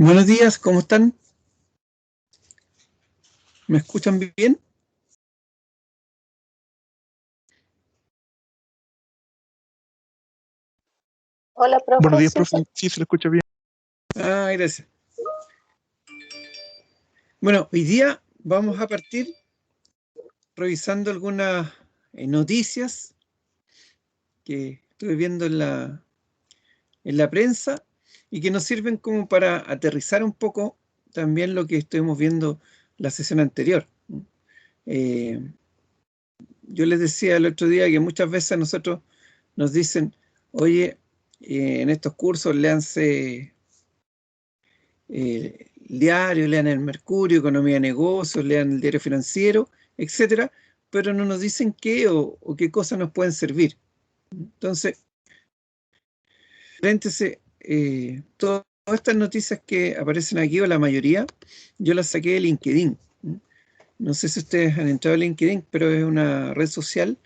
Buenos días, ¿cómo están? ¿Me escuchan bien? Hola, Buenos profe. días, profe. Sí, se lo escucha bien. Gracias. Bueno, hoy día vamos a partir revisando algunas noticias que estuve viendo en la prensa y que nos sirven como para aterrizar un poco también lo que estuvimos viendo la sesión anterior. Eh, yo les decía el otro día que muchas veces a nosotros nos dicen, oye, en estos cursos léanse el diario, lean el Mercurio, Economía de Negocios, lean el diario financiero, etcétera, pero no nos dicen qué o qué cosas nos pueden servir. Entonces, todas estas noticias que aparecen aquí, o la mayoría, yo las saqué de LinkedIn. No sé si ustedes han entrado a LinkedIn, pero es una red social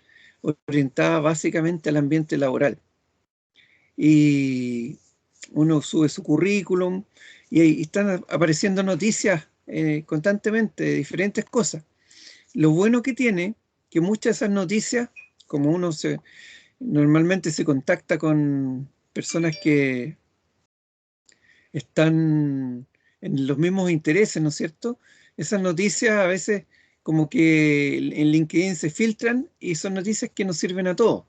orientada básicamente al ambiente laboral. Y uno sube su currículum y ahí están apareciendo noticias constantemente de diferentes cosas. Lo bueno que tiene, que muchas de esas noticias, como normalmente se contacta con personas que están en los mismos intereses, ¿no es cierto? Esas noticias a veces como que en LinkedIn se filtran y son noticias que nos sirven a todos.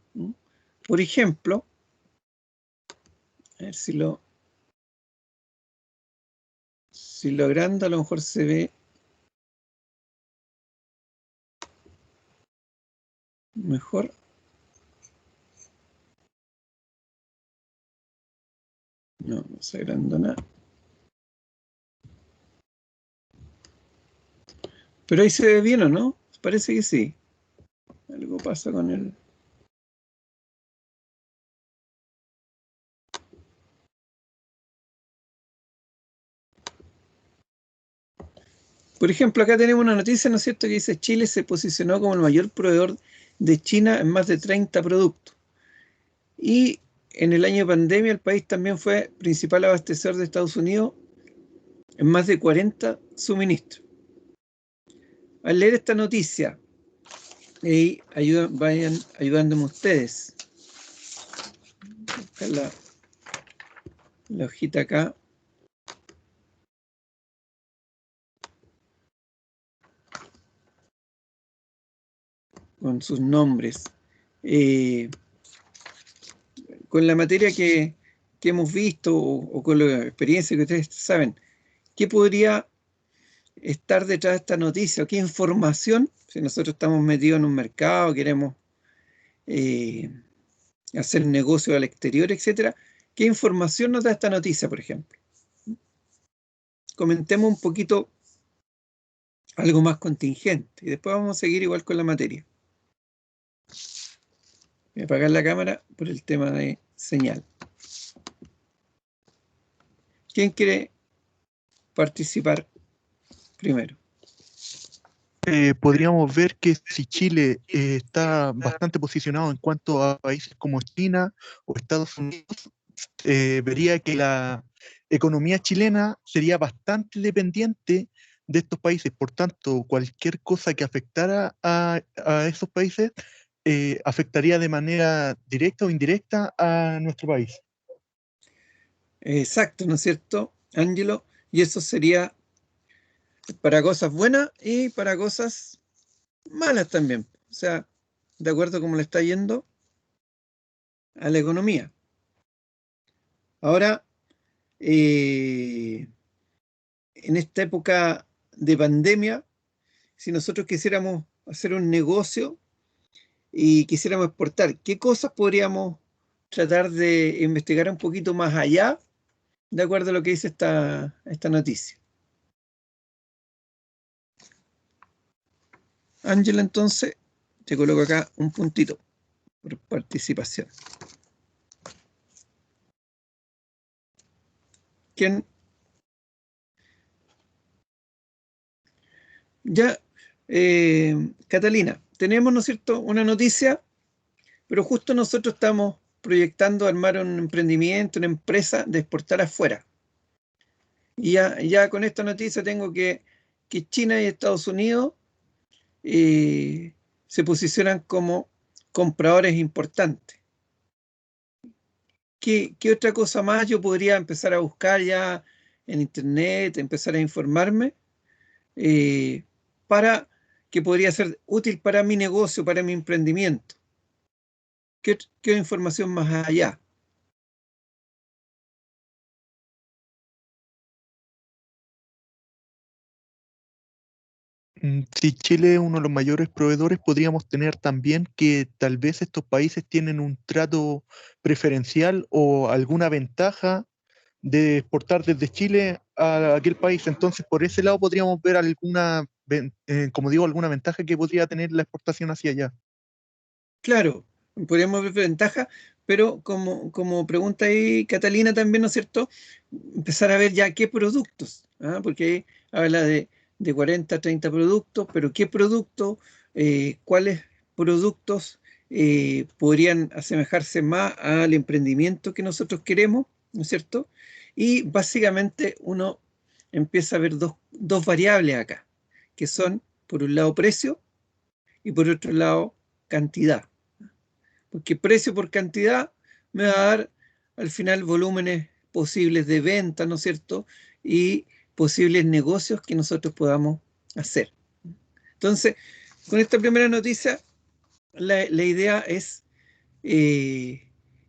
Por ejemplo, a ver si lo agrando a lo mejor se ve mejor. No se agranda nada. Pero ahí se ve bien, ¿o no? Parece que sí. Algo pasa con el... Por ejemplo, acá tenemos una noticia, ¿no es cierto?, que dice Chile se posicionó como el mayor proveedor de China en más de 30 productos. Y en el año de pandemia el país también fue principal abastecedor de Estados Unidos en más de 40 suministros. Al leer esta noticia, y vayan ayudándome ustedes. Acá la hojita acá. Con sus nombres. Con la materia que hemos visto o con la experiencia que ustedes saben, ¿qué podría estar detrás de esta noticia? ¿O qué información? Si nosotros estamos metidos en un mercado, queremos hacer negocio al exterior, etcétera, ¿qué información nos da esta noticia, por ejemplo? Comentemos un poquito algo más contingente y después vamos a seguir igual con la materia. Voy a apagar la cámara por el tema de señal. ¿Quién quiere participar primero? Podríamos ver que si Chile está bastante posicionado en cuanto a países como China o Estados Unidos, vería que la economía chilena sería bastante dependiente de estos países. Por tanto, cualquier cosa que afectara a esos países afectaría de manera directa o indirecta a nuestro país. Exacto, ¿no es cierto, Ángelo? Y eso sería para cosas buenas y para cosas malas también. O sea, de acuerdo a cómo le está yendo a la economía. Ahora, en esta época de pandemia, si nosotros quisiéramos hacer un negocio y quisiéramos exportar, ¿qué cosas podríamos tratar de investigar un poquito más allá, de acuerdo a lo que dice esta noticia? Ángela, entonces, te coloco acá un puntito por participación. ¿Quién? Ya, Catalina, tenemos, ¿no es cierto?, una noticia, pero justo nosotros estamos proyectando armar un emprendimiento, una empresa de exportar afuera. Y ya con esta noticia tengo que China y Estados Unidos se posicionan como compradores importantes. ¿Qué otra cosa más yo podría empezar a buscar ya en internet, empezar a informarme para que podría ser útil para mi negocio, para mi emprendimiento? ¿Qué información más allá? Si Chile es uno de los mayores proveedores, podríamos tener también que tal vez estos países tienen un trato preferencial o alguna ventaja de exportar desde Chile a aquel país. Entonces, por ese lado podríamos ver alguna, como digo, alguna ventaja que podría tener la exportación hacia allá. Claro, podríamos ver ventajas, pero como pregunta ahí Catalina también, ¿no es cierto? Empezar a ver ya qué productos, ¿ah? Porque ahí habla de 40, 30 productos, pero qué productos, cuáles productos podrían asemejarse más al emprendimiento que nosotros queremos, ¿no es cierto? Y básicamente uno empieza a ver dos variables acá, que son, por un lado, precio y por otro lado, cantidad, porque precio por cantidad me va a dar al final volúmenes posibles de venta, ¿no es cierto? Y posibles negocios que nosotros podamos hacer. Entonces, con esta primera noticia, la idea es ir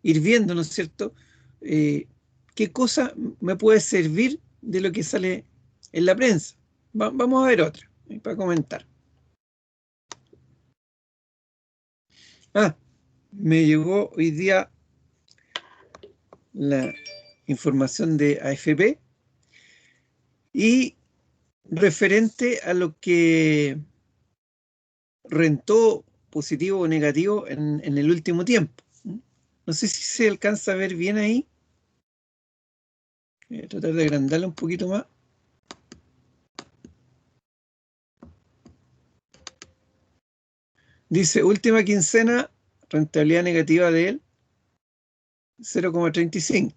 viendo, ¿no es cierto? ¿Qué cosa me puede servir de lo que sale en la prensa? Vamos a ver otra, para comentar. Ah, me llegó hoy día la información de AFP y referente a lo que rentó positivo o negativo en el último tiempo. No sé si se alcanza a ver bien ahí. Voy a tratar de agrandarlo un poquito más. Dice, última quincena, rentabilidad negativa de él, 0,35.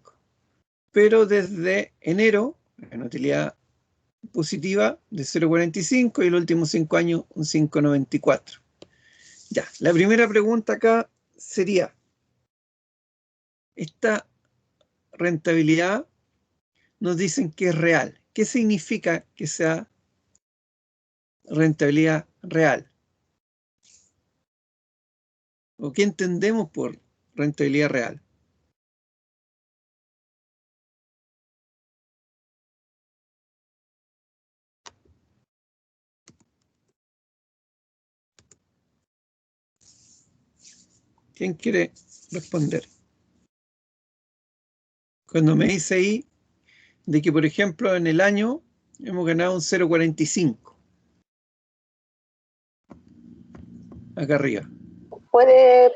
Pero desde enero, en utilidad positiva de 0,45 y los últimos 5 años un 5,94. Ya, la primera pregunta acá sería, ¿esta rentabilidad nos dicen que es real? ¿Qué significa que sea rentabilidad real? ¿O qué entendemos por rentabilidad real? ¿Quién quiere responder? Cuando me dice ahí de que, por ejemplo, en el año hemos ganado un 0,45, acá arriba.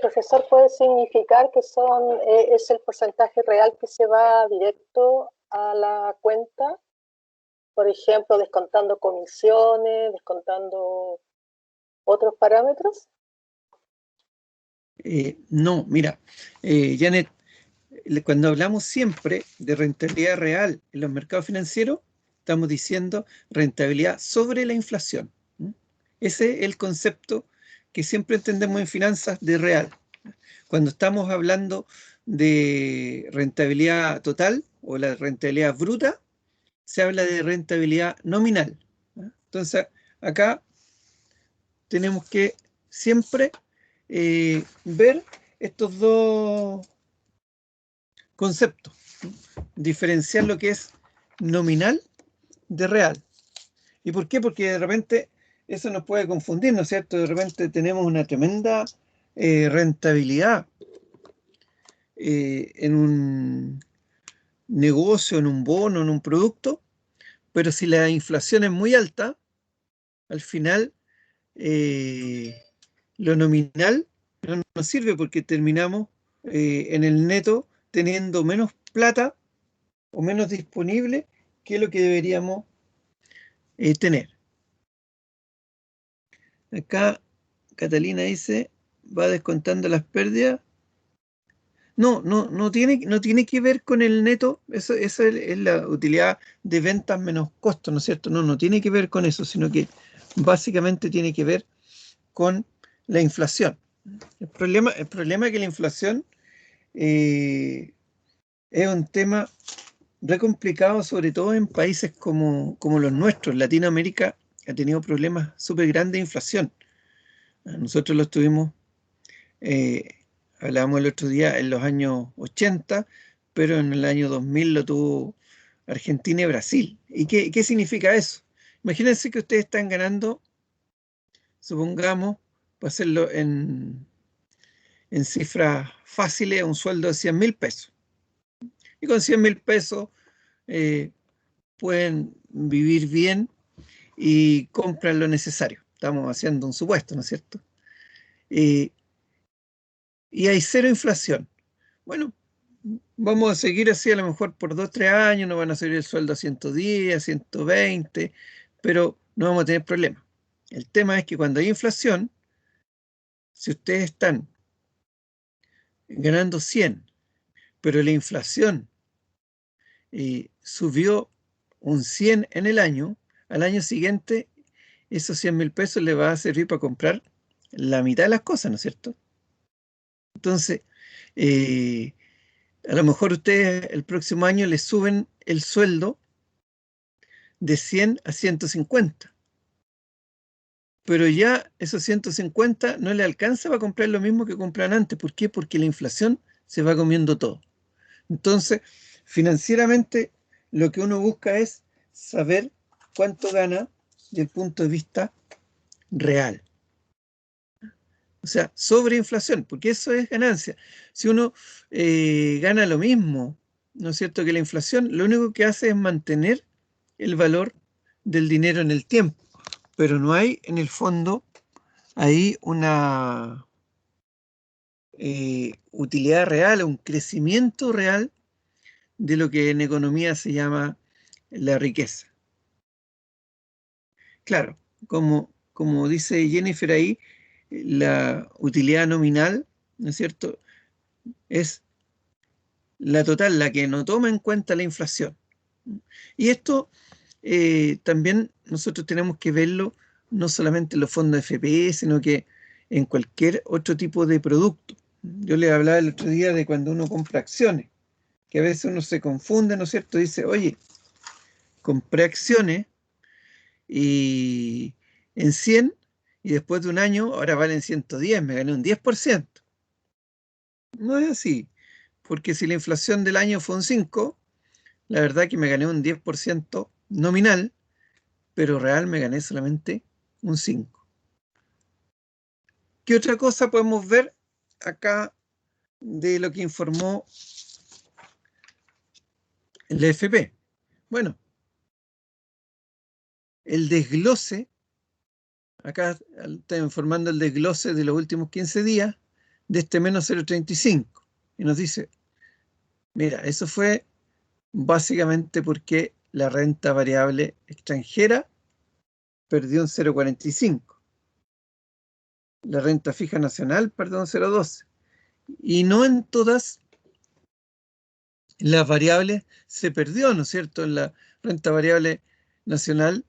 Profesor, puede significar que es el porcentaje real que se va directo a la cuenta, por ejemplo, descontando comisiones, descontando otros parámetros. No, mira, Janet, cuando hablamos siempre de rentabilidad real en los mercados financieros, estamos diciendo rentabilidad sobre la inflación. ¿Mm? Ese es el concepto que siempre entendemos en finanzas de real. Cuando estamos hablando de rentabilidad total o la rentabilidad bruta, se habla de rentabilidad nominal. ¿Ah? Entonces, acá tenemos que siempre ver estos dos conceptos, ¿no? Diferenciar lo que es nominal de real. ¿Y por qué? Porque de repente eso nos puede confundir, ¿no es cierto? De repente tenemos una tremenda rentabilidad en un negocio, en un bono, en un producto, pero si la inflación es muy alta, al final eh, lo nominal no nos sirve porque terminamos en el neto teniendo menos plata o menos disponible que lo que deberíamos tener. Acá Catalina dice, va descontando las pérdidas No tiene que ver con el neto, eso es la utilidad de ventas menos costos, ¿no es cierto? No tiene que ver con eso, sino que básicamente tiene que ver con la inflación. El problema es que la inflación es un tema re complicado, sobre todo en países como los nuestros. Latinoamérica ha tenido problemas súper grandes de inflación. Nosotros los tuvimos, eh, hablábamos el otro día, en los años 80, pero en el año 2000 lo tuvo Argentina y Brasil. ¿Y qué significa eso? Imagínense que ustedes están ganando, supongamos, para hacerlo en cifras fáciles, un sueldo de 100.000 pesos. Y con 100.000 pesos eh, pueden vivir bien y compran lo necesario. Estamos haciendo un supuesto, ¿no es cierto? Eh, y hay cero inflación. Bueno, vamos a seguir así a lo mejor por 2 o 3 años, no van a subir el sueldo a 110, a 120, pero no vamos a tener problemas. El tema es que cuando hay inflación, si ustedes están ganando 100, pero la inflación subió un 100 en el año, al año siguiente esos 100.000 pesos le va a servir para comprar la mitad de las cosas, ¿no es cierto? Entonces, eh, a lo mejor ustedes el próximo año les suben el sueldo de 100 a 150, pero ya esos 150 no le alcanza para comprar lo mismo que compran antes. ¿Por qué? Porque la inflación se va comiendo todo. Entonces, financieramente, lo que uno busca es saber cuánto gana desde el punto de vista real. O sea, sobre inflación, porque eso es ganancia. Si uno gana lo mismo, ¿no es cierto?, que la inflación, lo único que hace es mantener el valor del dinero en el tiempo, pero no hay en el fondo ahí una utilidad real, un crecimiento real de lo que en economía se llama la riqueza. Claro, como dice Jennifer ahí, la utilidad nominal, ¿no es cierto?, es la total, la que no toma en cuenta la inflación. Y esto también nosotros tenemos que verlo no solamente en los fondos FP, sino que en cualquier otro tipo de producto. Yo les hablaba el otro día de cuando uno compra acciones, que a veces uno se confunde, ¿no es cierto? Dice, oye, compré acciones y en 100 y después de un año ahora valen 110, me gané un 10%. No es así, porque si la inflación del año fue un 5, la verdad que me gané un 10% nominal, pero real me gané solamente un 5. ¿Qué otra cosa podemos ver acá de lo que informó el FP? Bueno, el desglose, acá está informando el desglose de los últimos 15 días de este menos 0,35. Y nos dice, mira, eso fue básicamente porque la renta variable extranjera perdió un 0,45. La renta fija nacional perdió un 0,12. Y no en todas las variables se perdió, ¿no es cierto? En la renta variable nacional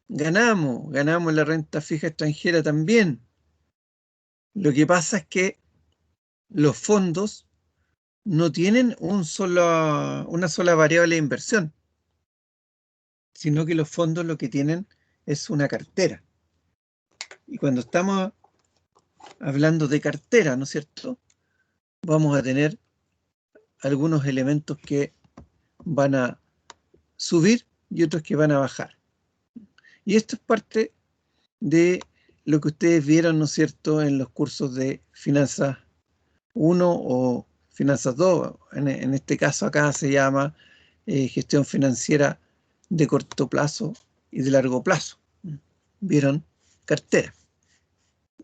ganamos la renta fija extranjera también. Lo que pasa es que los fondos no tienen una sola variable de inversión, sino que los fondos lo que tienen es una cartera. Y cuando estamos hablando de cartera, ¿no es cierto?, vamos a tener algunos elementos que van a subir y otros que van a bajar. Y esto es parte de lo que ustedes vieron, ¿no es cierto?, en los cursos de Finanzas 1 o Finanzas 2. En este caso acá se llama gestión financiera de corto plazo y de largo plazo. ¿Vieron? Cartera.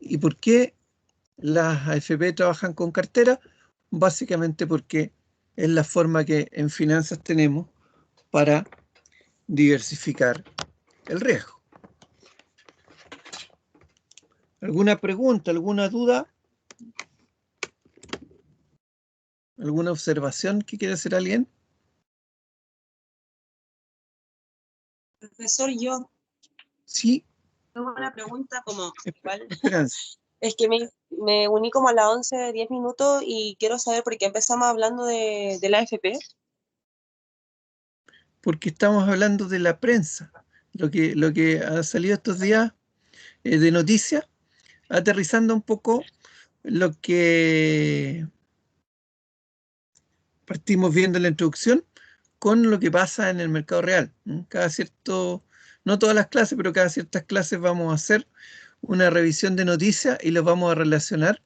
¿Y por qué las AFP trabajan con cartera? Básicamente porque es la forma que en finanzas tenemos para diversificar el riesgo. ¿Alguna pregunta, alguna duda? ¿Alguna observación que quiera hacer alguien? Profesor, yo Sí, tengo una pregunta como igual. Esperanza. Es que me uní como a las 11, 10 minutos y quiero saber por qué empezamos hablando de la AFP. Porque estamos hablando de la prensa, lo que ha salido estos días de noticias, aterrizando un poco lo que partimos viendo en la introducción con lo que pasa en el mercado real. Cada cierto, no todas las clases, pero cada ciertas clases vamos a hacer una revisión de noticias y los vamos a relacionar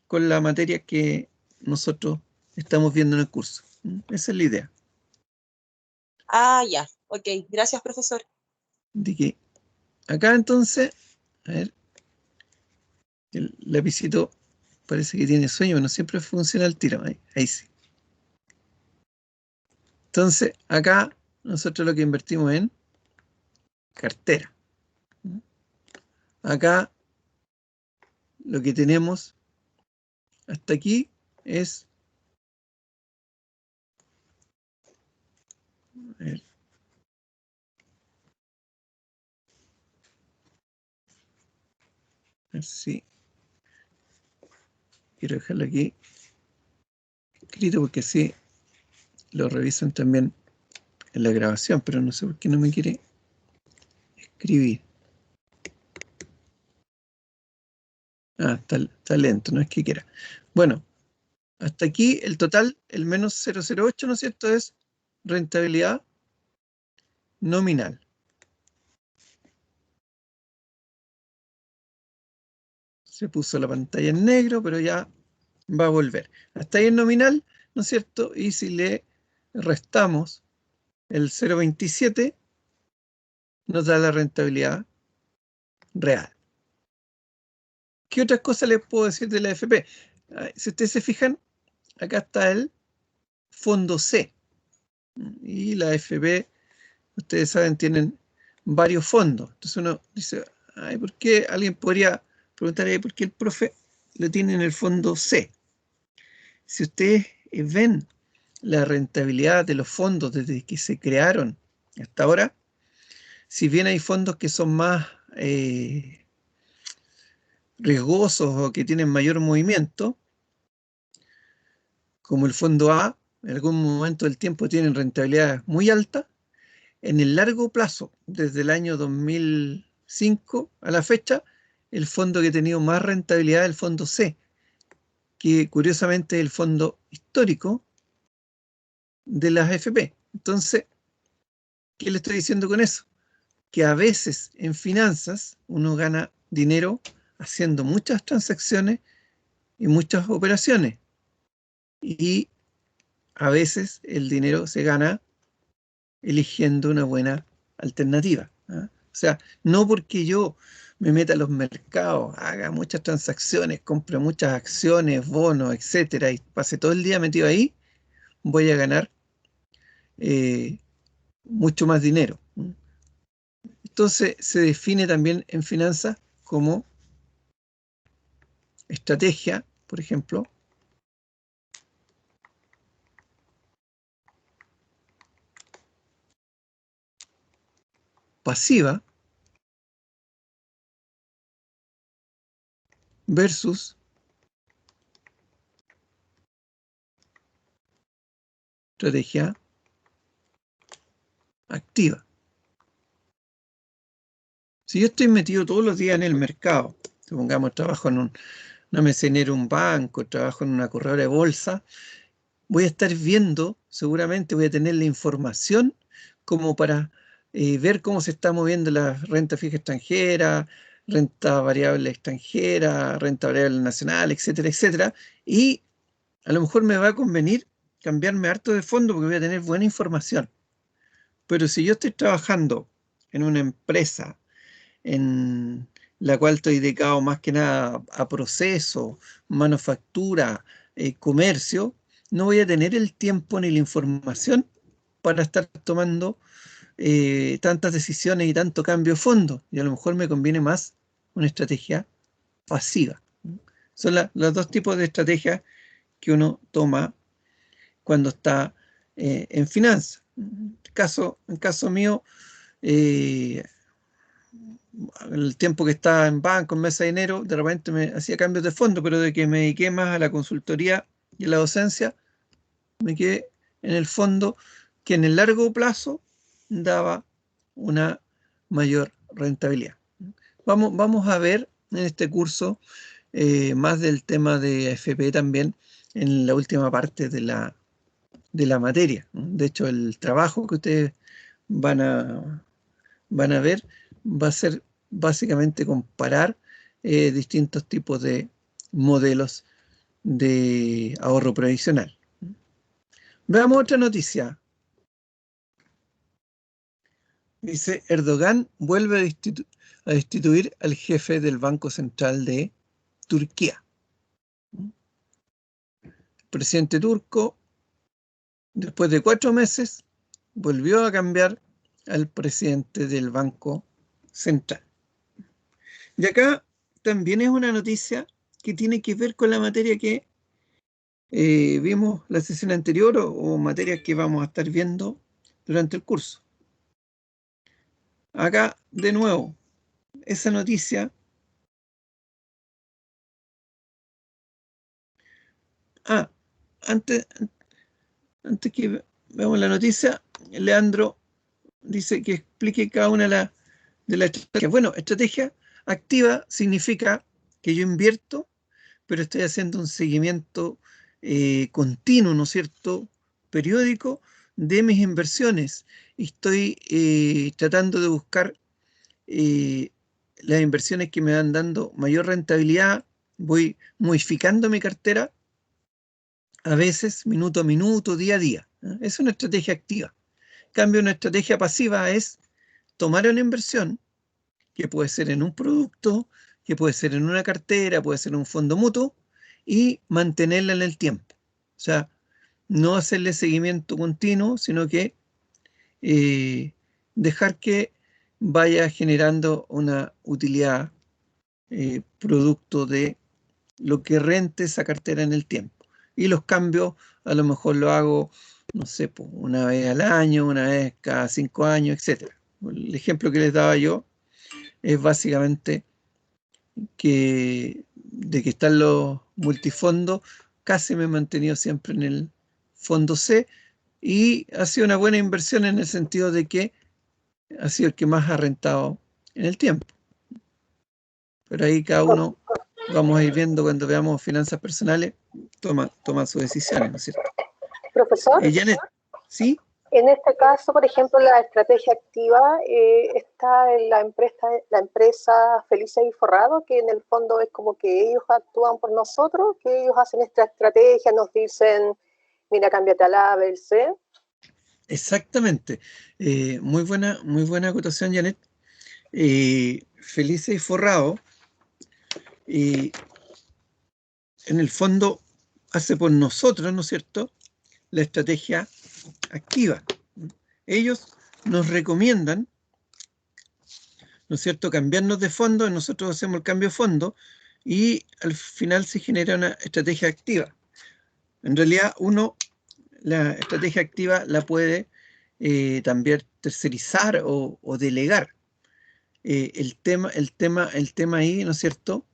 con la materia que nosotros estamos viendo en el curso. Esa es la idea. Ah, ya, ok, gracias, profesor. De que acá entonces, a ver, el lapicito parece que tiene sueño, no siempre funciona el tiro. Ahí sí. Entonces, acá nosotros lo que invertimos en cartera. Acá lo que tenemos hasta aquí es, a ver si quiero dejarlo aquí escrito porque así lo revisan también en la grabación, pero no sé por qué no me quiere escribir. Ah, está lento, no es que quiera. Bueno, hasta aquí el total, el menos 0,08, ¿no es cierto? Es rentabilidad nominal. Se puso la pantalla en negro, pero ya va a volver. Hasta ahí es nominal, ¿no es cierto? Y si le restamos el 0,27, nos da la rentabilidad real. ¿Qué otras cosas les puedo decir de la AFP? Si ustedes se fijan, acá está el fondo C. Y la AFP, ustedes saben, tienen varios fondos. Entonces uno dice, ay, ¿por qué? Alguien podría preguntar, ¿por qué el profe lo tiene en el fondo C? Si ustedes ven la rentabilidad de los fondos desde que se crearon hasta ahora, si bien hay fondos que son más riesgosos o que tienen mayor movimiento, como el fondo A, en algún momento del tiempo tienen rentabilidades muy altas, en el largo plazo, desde el año 2005 a la fecha, el fondo que ha tenido más rentabilidad es el fondo C, que curiosamente es el fondo histórico de las AFP. Entonces, ¿qué le estoy diciendo con eso? Que a veces en finanzas uno gana dinero haciendo muchas transacciones y muchas operaciones. Y a veces el dinero se gana eligiendo una buena alternativa. O sea, no porque yo me meta a los mercados, haga muchas transacciones, compre muchas acciones, bonos, etcétera, y pase todo el día metido ahí, voy a ganar mucho más dinero. Entonces se define también en finanzas como estrategia, por ejemplo, pasiva versus estrategia activa. Si yo estoy metido todos los días en el mercado, supongamos trabajo en una mecenera, un banco, trabajo en una corredora de bolsa, voy a estar viendo, seguramente voy a tener la información como para ver cómo se está moviendo la renta fija extranjera, renta variable extranjera, renta variable nacional, etcétera, etcétera. Y a lo mejor me va a convenir cambiarme harto de fondo porque voy a tener buena información. Pero si yo estoy trabajando en una empresa en la cual estoy dedicado más que nada a proceso, manufactura, comercio, no voy a tener el tiempo ni la información para estar tomando tantas decisiones y tanto cambio de fondo. Y a lo mejor me conviene más una estrategia pasiva. Son los dos tipos de estrategias que uno toma cuando está en finanzas. En caso mío, el tiempo que estaba en banco, en mesa de dinero, de repente me hacía cambios de fondo, pero de que me dediqué más a la consultoría y a la docencia, me quedé en el fondo que en el largo plazo daba una mayor rentabilidad. Vamos a ver en este curso más del tema de AFP también en la última parte de la materia. De hecho, el trabajo que ustedes van a ver va a ser básicamente comparar distintos tipos de modelos de ahorro previsional. Veamos otra noticia. Dice, Erdogan vuelve a destituir al jefe del Banco Central de Turquía. El presidente turco, después de 4 meses, volvió a cambiar al presidente del Banco Central. Y acá también es una noticia que tiene que ver con la materia que vimos la sesión anterior o materias que vamos a estar viendo durante el curso. Acá, de nuevo, esa noticia. Antes que veamos la noticia, Leandro dice que explique cada una de las estrategias. Bueno, estrategia activa significa que yo invierto, pero estoy haciendo un seguimiento continuo, ¿no es cierto?, periódico de mis inversiones. Y estoy tratando de buscar las inversiones que me van dando mayor rentabilidad. Voy modificando mi cartera a veces minuto a minuto, día a día. Es una estrategia activa. En cambio, una estrategia pasiva es tomar una inversión, que puede ser en un producto, que puede ser en una cartera, puede ser en un fondo mutuo, y mantenerla en el tiempo. O sea, no hacerle seguimiento continuo, sino que dejar que vaya generando una utilidad producto de lo que rente esa cartera en el tiempo. Y los cambios a lo mejor lo hago, no sé, una vez al año, una vez cada 5 años, etc. El ejemplo que les daba yo es básicamente de que están los multifondos, casi me he mantenido siempre en el fondo C y ha sido una buena inversión en el sentido de que ha sido el que más ha rentado en el tiempo. Pero ahí cada uno vamos a ir viendo cuando veamos finanzas personales, toma sus decisiones, ¿no es cierto? Profesor, Janet, ¿sí? en este caso, por ejemplo, la estrategia activa está en la empresa Felices y Forrado, que en el fondo es como que ellos actúan por nosotros, que ellos hacen esta estrategia, nos dicen, mira, cámbiate al A, B, C. Exactamente. Muy buena acotación, Janet. Felices y Forrado, en el fondo, hace por nosotros, ¿no es cierto?, la estrategia activa. Ellos nos recomiendan, ¿no es cierto?, cambiarnos de fondo, nosotros hacemos el cambio de fondo y al final se genera una estrategia activa. En realidad, la estrategia activa la puede también tercerizar o delegar. El tema ahí, ¿no es cierto?,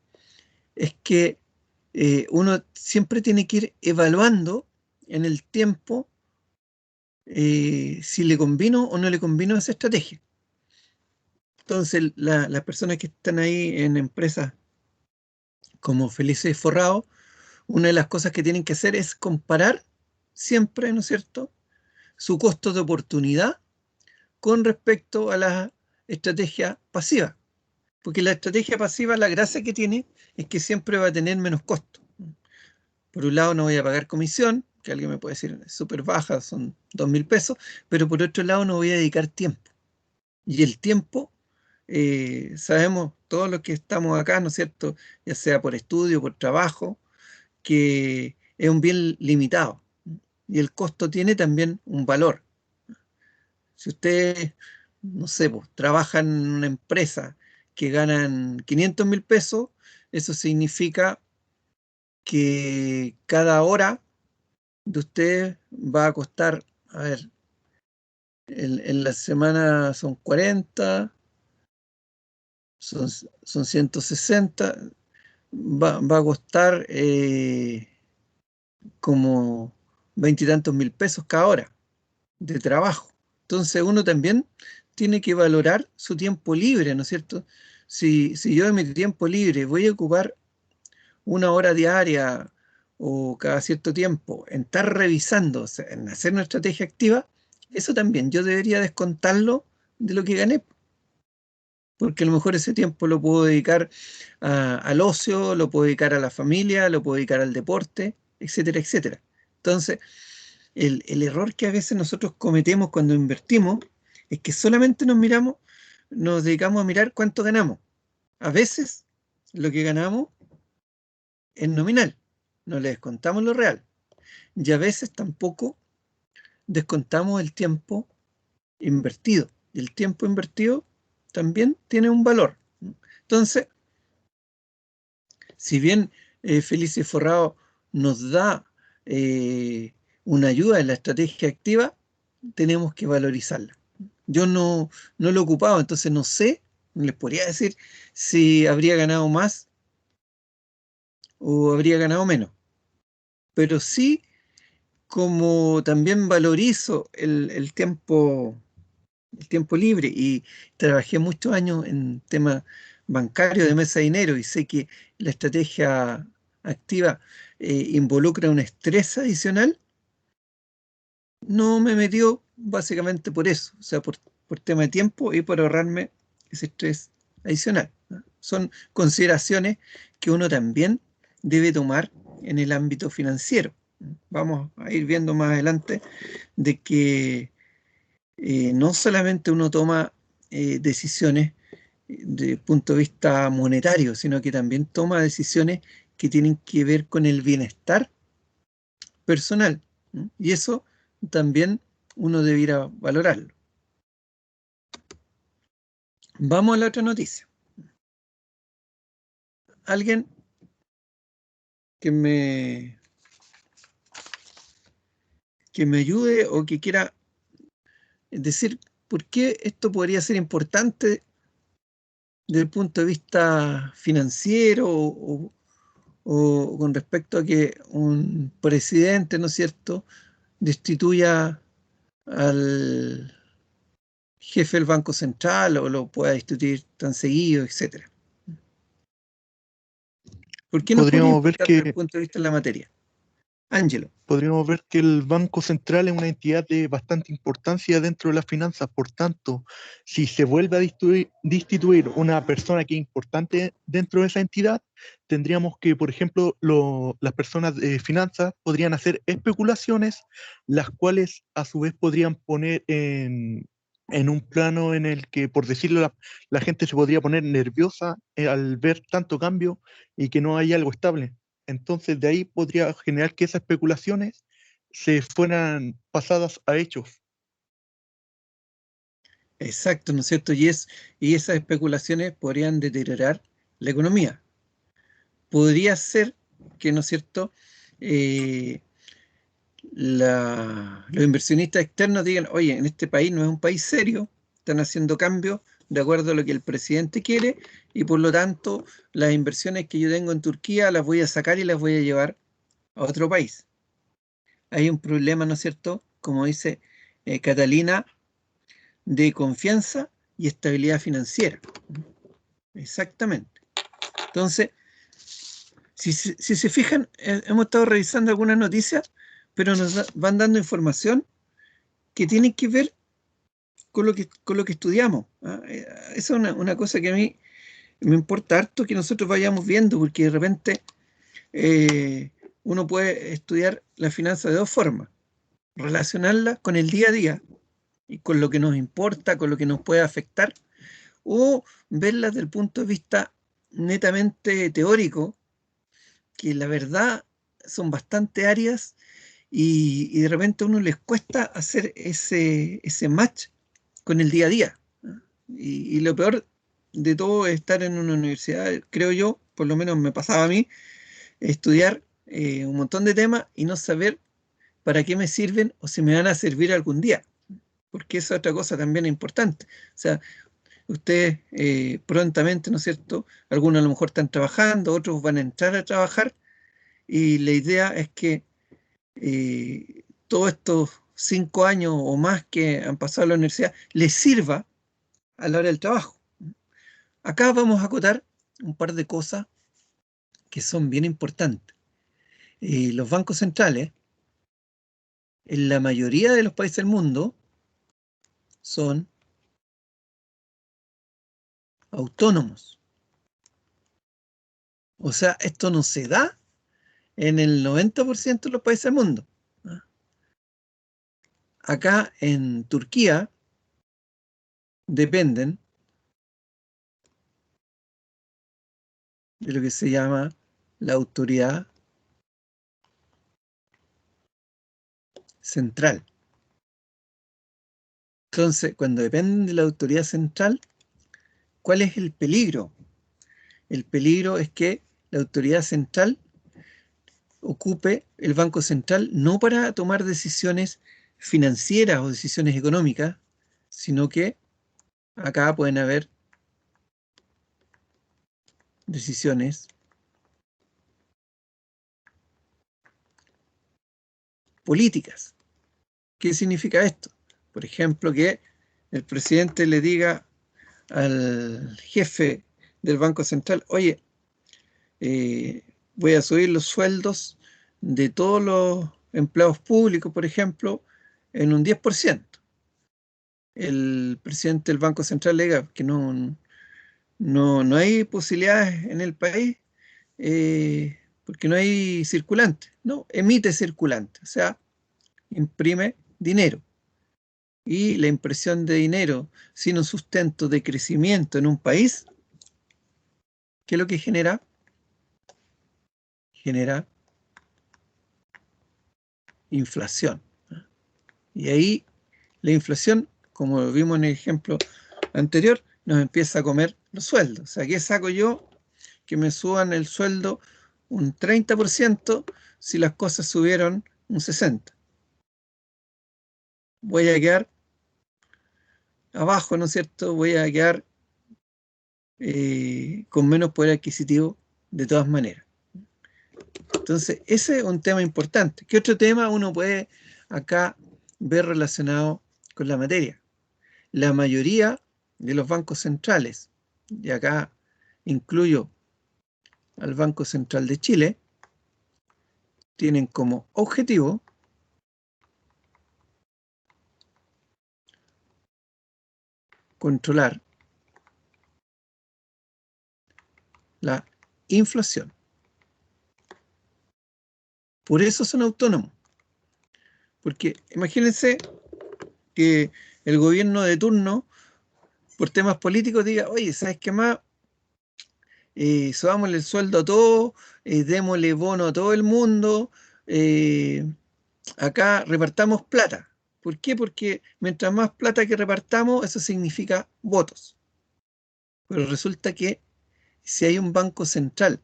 es que uno siempre tiene que ir evaluando en el tiempo si le convino o no le convino esa estrategia. Entonces, las personas que están ahí en empresas como Felices y Forrado, una de las cosas que tienen que hacer es comparar siempre, ¿no es cierto?, su costo de oportunidad con respecto a la estrategia pasiva. Porque la estrategia pasiva, la gracia que tiene es que siempre va a tener menos costo. Por un lado no voy a pagar comisión, que alguien me puede decir es súper baja, son 2.000 pesos, pero por otro lado no voy a dedicar tiempo. Y el tiempo, sabemos todos los que estamos acá, ¿no es cierto?, ya sea por estudio, por trabajo, que es un bien limitado. Y el costo tiene también un valor. Si ustedes, no sé, pues, trabajan en una empresa que ganan 500.000 pesos, eso significa que cada hora de ustedes va a costar, a ver, en la semana son 40, son 160, va a costar como 20 y tantos mil pesos cada hora de trabajo. Entonces uno también tiene que valorar su tiempo libre, ¿no es cierto? Si yo en mi tiempo libre voy a ocupar una hora diaria o cada cierto tiempo en estar revisando, o sea, en hacer una estrategia activa, eso también yo debería descontarlo de lo que gané, porque a lo mejor ese tiempo lo puedo dedicar al ocio, lo puedo dedicar a la familia, lo puedo dedicar al deporte, etcétera, etcétera. Entonces, el error que a veces nosotros cometemos cuando invertimos es que solamente nos dedicamos a mirar cuánto ganamos. A veces lo que ganamos es nominal, no le descontamos lo real. Y a veces tampoco descontamos el tiempo invertido. Y el tiempo invertido también tiene un valor. Entonces, si bien Felices Forrado nos da una ayuda en la estrategia activa, tenemos que valorizarla. Yo no lo he ocupado, entonces no sé, no les podría decir si habría ganado más o habría ganado menos. Pero sí, como también valorizo el tiempo libre y trabajé muchos años en temas bancarios de mesa de dinero y sé que la estrategia activa involucra un estrés adicional, no me metió básicamente por eso, o sea, por tema de tiempo y por ahorrarme ese estrés adicional, ¿no? Son consideraciones que uno también debe tomar en el ámbito financiero. Vamos a ir viendo más adelante de que no solamente uno toma decisiones de punto de vista monetario, sino que también toma decisiones que tienen que ver con el bienestar personal, ¿no? Y eso también uno debiera valorarlo. Vamos a la otra noticia. Alguien que me ayude o que quiera decir por qué esto podría ser importante desde el punto de vista financiero o con respecto a que un presidente, ¿no es cierto?, destituya al jefe del Banco Central o lo pueda destituir tan seguido, etcétera. ¿Por qué nos podría Podríamos ver importar desde el que punto de vista de la materia? Ángelo. podríamos ver que el Banco Central es una entidad de bastante importancia dentro de las finanzas. Por tanto, si se vuelve a destituir una persona que es importante dentro de esa entidad, tendríamos que, por ejemplo, las personas de finanzas podrían hacer especulaciones, las cuales a su vez podrían poner en un plano en el que, por decirlo, la gente se podría poner nerviosa al ver tanto cambio y que no hay algo estable. Entonces de ahí podría generar que esas especulaciones se fueran pasadas a hechos. Exacto, ¿no es cierto? Y esas especulaciones podrían deteriorar la economía. Podría ser que, ¿no es cierto?, eh, los inversionistas externos digan, oye, en este país no es un país serio, están haciendo cambios de acuerdo a lo que el presidente quiere y por lo tanto las inversiones que yo tengo en Turquía las voy a sacar y las voy a llevar a otro país. Hay un problema, ¿no es cierto?, como dice Catalina, de confianza y estabilidad financiera. Exactamente. Entonces, si se fijan, hemos estado revisando algunas noticias, pero nos van dando información que tiene que ver con lo que estudiamos, ¿ah? Esa es una cosa que a mí me importa harto que nosotros vayamos viendo, porque de repente eh, uno puede estudiar la finanza de dos formas: relacionarla con el día a día y con lo que nos importa, con lo que nos puede afectar, o verla desde el punto de vista netamente teórico, que la verdad son bastante áreas y de repente a uno les cuesta hacer ese match con el día a día, ¿no? Y lo peor de todo es estar en una universidad, creo yo, por lo menos me pasaba a mí, estudiar un montón de temas y no saber para qué me sirven o si me van a servir algún día, porque esa otra cosa también es importante. O sea, ustedes prontamente, ¿no es cierto? Algunos a lo mejor están trabajando, otros van a entrar a trabajar, y la idea es que todos estos 5 años o más que han pasado en la universidad les sirva a la hora del trabajo. Acá vamos a acotar un par de cosas que son bien importantes. Los bancos centrales, en la mayoría de los países del mundo, son autónomos. O sea, esto no se da en el 90% de los países del mundo. Acá en Turquía dependen de lo que se llama la autoridad central. Entonces, cuando dependen de la autoridad central, ¿cuál es el peligro? El peligro es que la autoridad central ocupe el Banco Central no para tomar decisiones financieras o decisiones económicas, sino que acá pueden haber decisiones políticas. ¿Qué significa esto? Por ejemplo, que el presidente le diga al jefe del Banco Central: oye, voy a subir los sueldos de todos los empleados públicos, por ejemplo, en un 10%. El presidente del Banco Central le diga que no hay posibilidades en el país porque no hay circulante. No, emite circulante, o sea, imprime dinero. Y la impresión de dinero sin un sustento de crecimiento en un país, ¿qué es lo que genera? Genera inflación. Y ahí la inflación, como lo vimos en el ejemplo anterior, nos empieza a comer los sueldos. O sea, ¿qué saco yo? Que me suban el sueldo un 30% si las cosas subieron un 60%. Voy a quedar abajo, ¿no es cierto? Voy a quedar con menos poder adquisitivo de todas maneras. Entonces, ese es un tema importante. ¿Qué otro tema uno puede acá ver relacionado con la materia? La mayoría de los bancos centrales, y acá incluyo al Banco Central de Chile, tienen como objetivo controlar la inflación. Por eso son autónomos. Porque imagínense que el gobierno de turno, por temas políticos, diga: oye, ¿sabes qué más? Subámosle el sueldo a todos, démosle bono a todo el mundo, acá repartamos plata. ¿Por qué? Porque mientras más plata que repartamos, eso significa votos. Pero resulta que si hay un banco central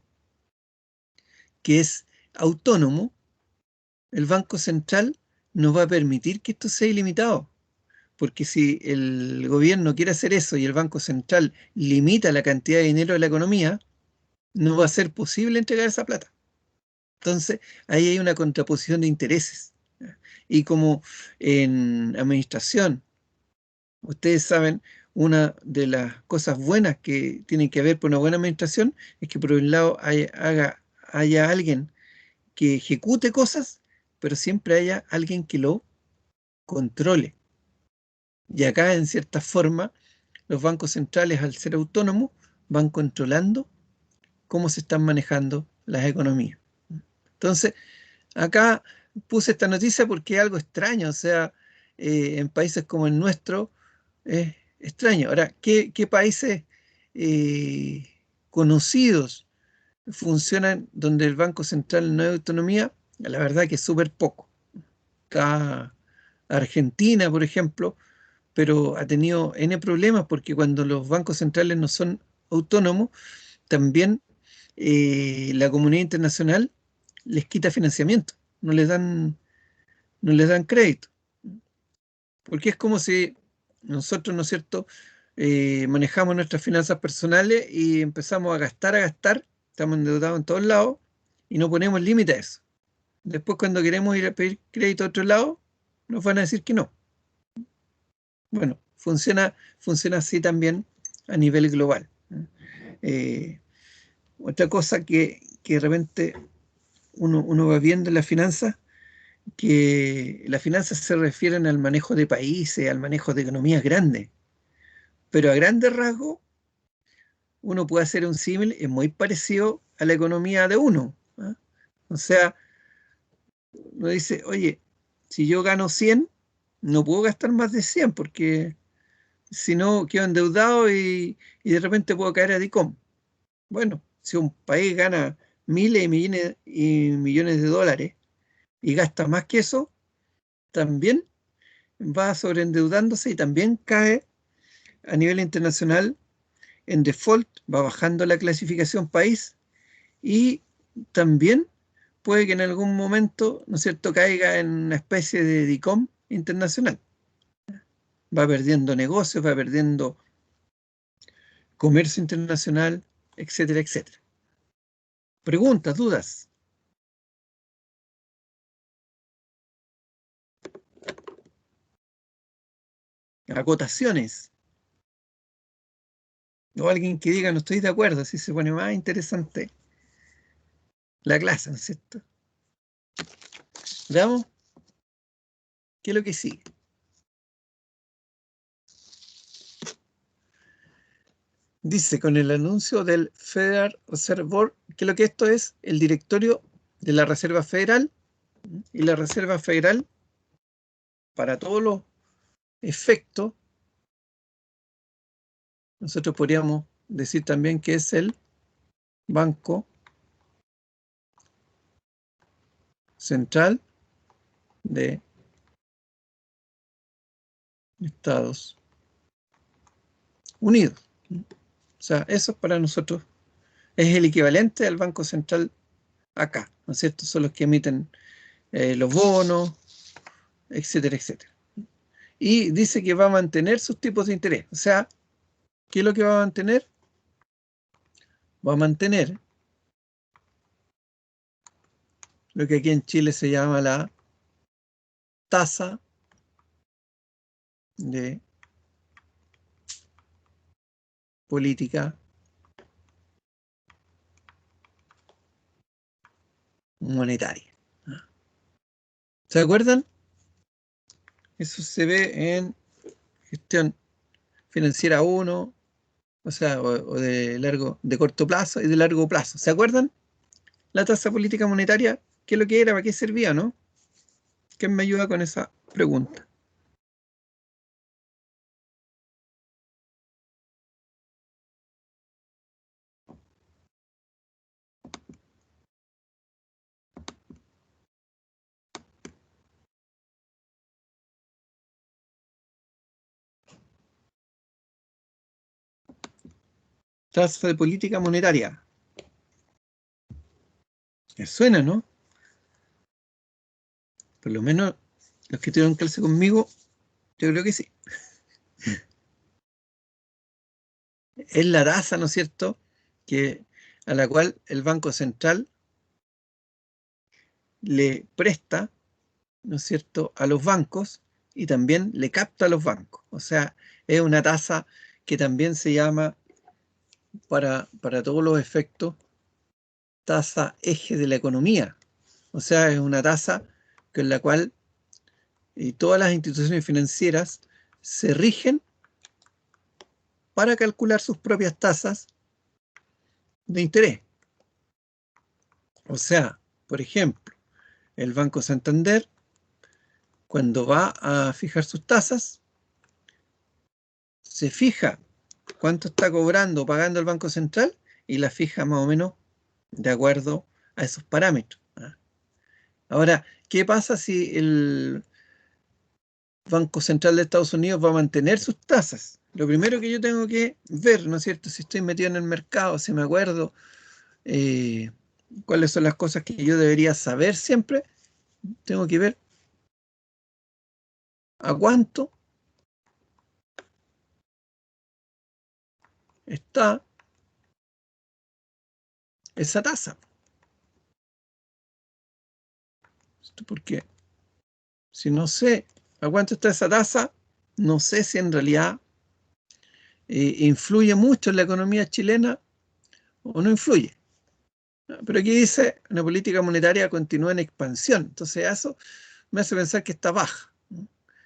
que es autónomo, el Banco Central no va a permitir que esto sea ilimitado. Porque si el gobierno quiere hacer eso y el Banco Central limita la cantidad de dinero de la economía, no va a ser posible entregar esa plata. Entonces, ahí hay una contraposición de intereses. Y como en administración, ustedes saben, una de las cosas buenas que tienen que haber por una buena administración es que por un lado haya alguien que ejecute cosas, pero siempre haya alguien que lo controle. Y acá, en cierta forma, los bancos centrales, al ser autónomos, van controlando cómo se están manejando las economías. Entonces, acá puse esta noticia porque es algo extraño, o sea, en países como el nuestro es extraño. Ahora, ¿qué países conocidos funcionan donde el Banco Central no hay autonomía? La verdad que es súper poco. Está Argentina, por ejemplo, pero ha tenido N problemas porque cuando los bancos centrales no son autónomos, también la comunidad internacional les quita financiamiento, no les dan no les dan crédito. Porque es como si nosotros, ¿no es cierto?, manejamos nuestras finanzas personales y empezamos a gastar, estamos endeudados en todos lados y no ponemos límite a eso. Después, cuando queremos ir a pedir crédito a otro lado, nos van a decir que no. Bueno, funciona así también a nivel global. Otra cosa que de repente uno va viendo en las finanzas, que las finanzas se refieren al manejo de países, al manejo de economías grandes, pero a grandes rasgos uno puede hacer un símil, es muy parecido a la economía de uno. O sea, uno dice, oye, si yo gano 100, no puedo gastar más de 100 porque si no quedo endeudado y de repente puedo caer a DICOM. Bueno, si un país gana miles y millones de dólares y gasta más que eso, también va sobreendeudándose y también cae a nivel internacional en default, va bajando la clasificación país y también puede que en algún momento, ¿no es cierto?, caiga en una especie de DICOM internacional. Va perdiendo negocios, va perdiendo comercio internacional, etcétera, etcétera. Preguntas, dudas. Acotaciones. O alguien que diga no estoy de acuerdo, así se pone más interesante la clase, ¿no es cierto? Veamos qué es lo que sigue. Dice, con el anuncio del Federal Reserve Board, que lo que esto es el directorio de la Reserva Federal, y la Reserva Federal, para todos los efectos, nosotros podríamos decir también que es el Banco Central de Estados Unidos. O sea, eso para nosotros es el equivalente al Banco Central acá, ¿no es cierto? Son los que emiten los bonos, etcétera, etcétera. Y dice que va a mantener sus tipos de interés. O sea, ¿qué es lo que va a mantener? Va a mantener lo que aquí en Chile se llama la tasa de política monetaria. ¿Se acuerdan? Eso se ve en gestión financiera 1, o sea, o de corto plazo y de largo plazo. ¿Se acuerdan? La tasa política monetaria, ¿qué es lo que era? ¿Para qué servía, no? ¿Quién me ayuda con esa pregunta? Tasa de política monetaria. ¿Les suena, no? Por lo menos los que tuvieron clase conmigo, yo creo que sí. Es la tasa, ¿no es cierto?, a la cual el Banco Central le presta, ¿no es cierto?, a los bancos y también le capta a los bancos. O sea, es una tasa que también se llama, para todos los efectos, tasa eje de la economía. O sea, es una tasa con la cual todas las instituciones financieras se rigen para calcular sus propias tasas de interés. O sea, por ejemplo, el Banco Santander, cuando va a fijar sus tasas, se fija cuánto está cobrando o pagando el Banco Central y la fija más o menos de acuerdo a esos parámetros. Ahora, ¿qué pasa si el Banco Central de Estados Unidos va a mantener sus tasas? Lo primero que yo tengo que ver, ¿no es cierto?, si estoy metido en el mercado, si me acuerdo cuáles son las cosas que yo debería saber siempre, tengo que ver ¿A cuánto está esa tasa? Porque si no sé a cuánto está esa tasa, no sé si en realidad influye mucho en la economía chilena o no influye. Pero aquí dice, la política monetaria continúa en expansión. Entonces eso me hace pensar que está baja.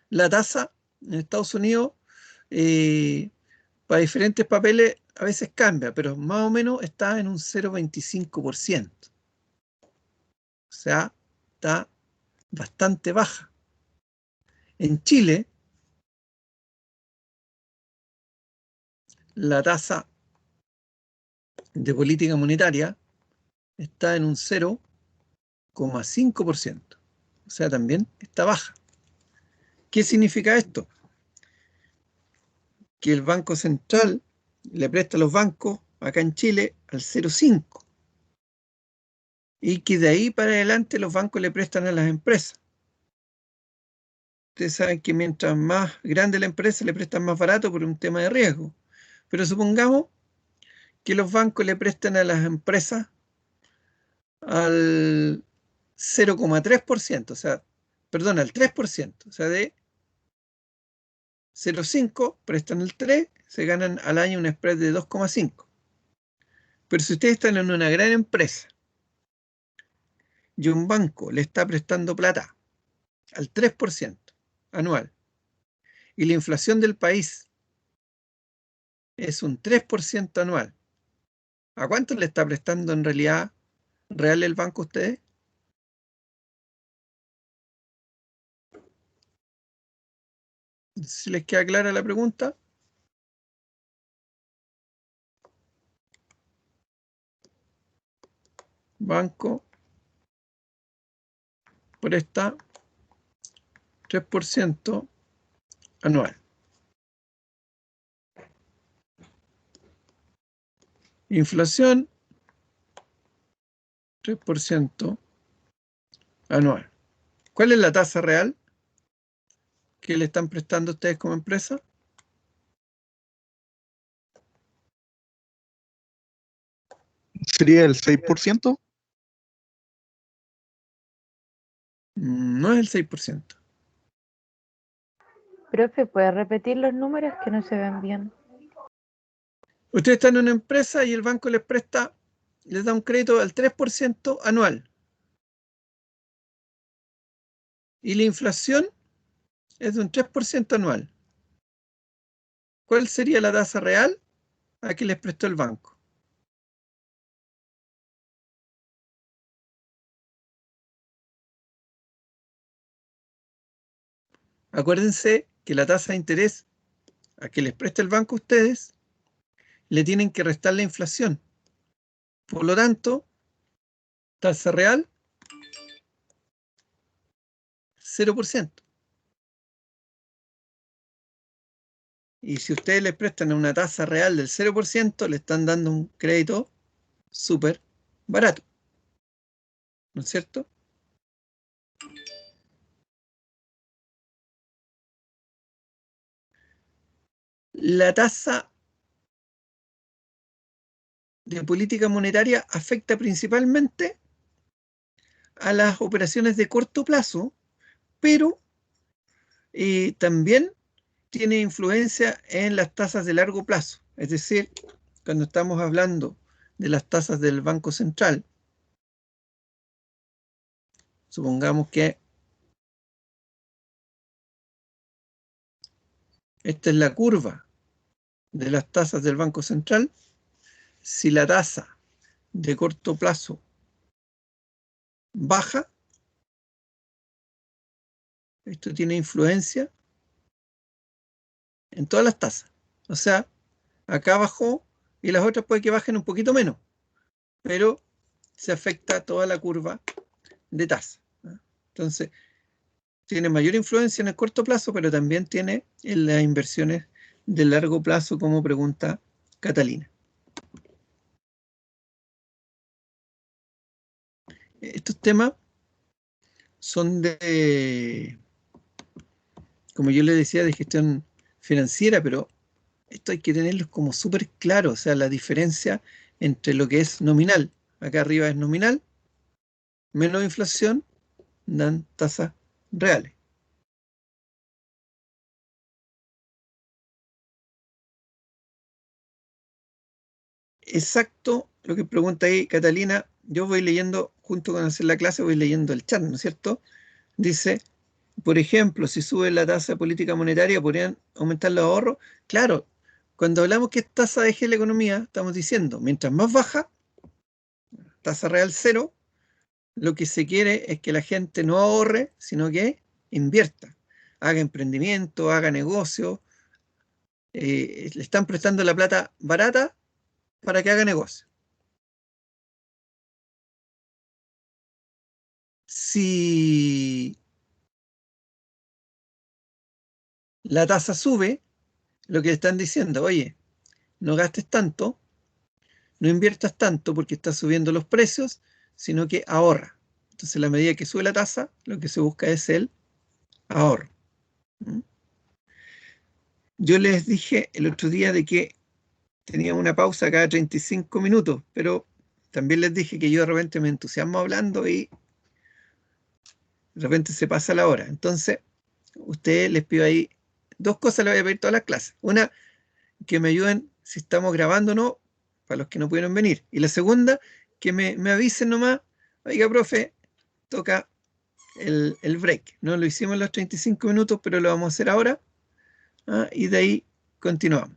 La tasa en Estados Unidos, para diferentes papeles, a veces cambia, pero más o menos está en un 0,25%. O sea, está bastante baja. En Chile, la tasa de política monetaria está en un 0,5%. O sea, también está baja. ¿Qué significa esto? Que el Banco Central le presta a los bancos acá en Chile al 0,5 y que de ahí para adelante los bancos le prestan a las empresas. Ustedes saben que mientras más grande la empresa le prestan más barato por un tema de riesgo. Pero supongamos que los bancos le prestan a las empresas al 0,3%, o sea, perdón, al 3%, o sea, de 0,5 prestan el 3, se ganan al año un spread de 2,5. Pero si ustedes están en una gran empresa y un banco le está prestando plata al 3% anual y la inflación del país es un 3% anual, ¿a cuánto le está prestando en realidad real el banco a ustedes? ¿Si les queda clara la pregunta? Banco presta 3% anual. Inflación 3% anual. ¿Cuál es la tasa real que le están prestando a ustedes como empresa? ¿Sería el 6%? No es el 6%. Profe, ¿puede repetir los números que no se ven bien? Ustedes están en una empresa y el banco les presta, les da un crédito al 3% anual. Y la inflación es de un 3% anual. ¿Cuál sería la tasa real a que les prestó el banco? Acuérdense que la tasa de interés a que les presta el banco a ustedes le tienen que restar la inflación. Por lo tanto, tasa real 0%. Y si ustedes les prestan una tasa real del 0%, le están dando un crédito súper barato. ¿No es cierto? La tasa de política monetaria afecta principalmente a las operaciones de corto plazo, pero también tiene influencia en las tasas de largo plazo. Es decir, cuando estamos hablando de las tasas del Banco Central, supongamos que esta es la curva de las tasas del Banco Central. Si la tasa de corto plazo baja, esto tiene influencia en todas las tasas. O sea, acá bajó y las otras puede que bajen un poquito menos, pero se afecta toda la curva de tasa. Entonces, tiene mayor influencia en el corto plazo, pero también tiene en las inversiones de largo plazo, como pregunta Catalina. Estos temas son de como yo le decía, de gestión financiera, pero esto hay que tenerlo como súper claro, o sea, la diferencia entre lo que es nominal, acá arriba es nominal, menos inflación, dan tasas reales. Exacto lo que pregunta ahí Catalina, yo voy leyendo, junto con hacer la clase, voy leyendo el chat, ¿no es cierto? Dice, por ejemplo, si sube la tasa de política monetaria, ¿podrían aumentar los ahorros? Claro, cuando hablamos que es tasa de eje de la economía, estamos diciendo, mientras más baja, tasa real cero, lo que se quiere es que la gente no ahorre, sino que invierta, haga emprendimiento, haga negocio, le están prestando la plata barata para que haga negocio. Si la tasa sube, lo que le están diciendo, oye, no gastes tanto, no inviertas tanto porque estás subiendo los precios, sino que ahorra. Entonces, a la medida que sube la tasa, lo que se busca es el ahorro. ¿Mm? Yo les dije el otro día de que tenía una pausa cada 35 minutos, pero también les dije que yo de repente me entusiasmo hablando y de repente se pasa la hora. Entonces, ustedes les pido ahí dos cosas, les voy a pedir todas las clases. Una, que me ayuden si estamos grabando o no, para los que no pudieron venir. Y la segunda, que me avisen nomás, oiga, profe, toca el break. No lo hicimos en los 35 minutos, pero lo vamos a hacer ahora. Y de ahí continuamos.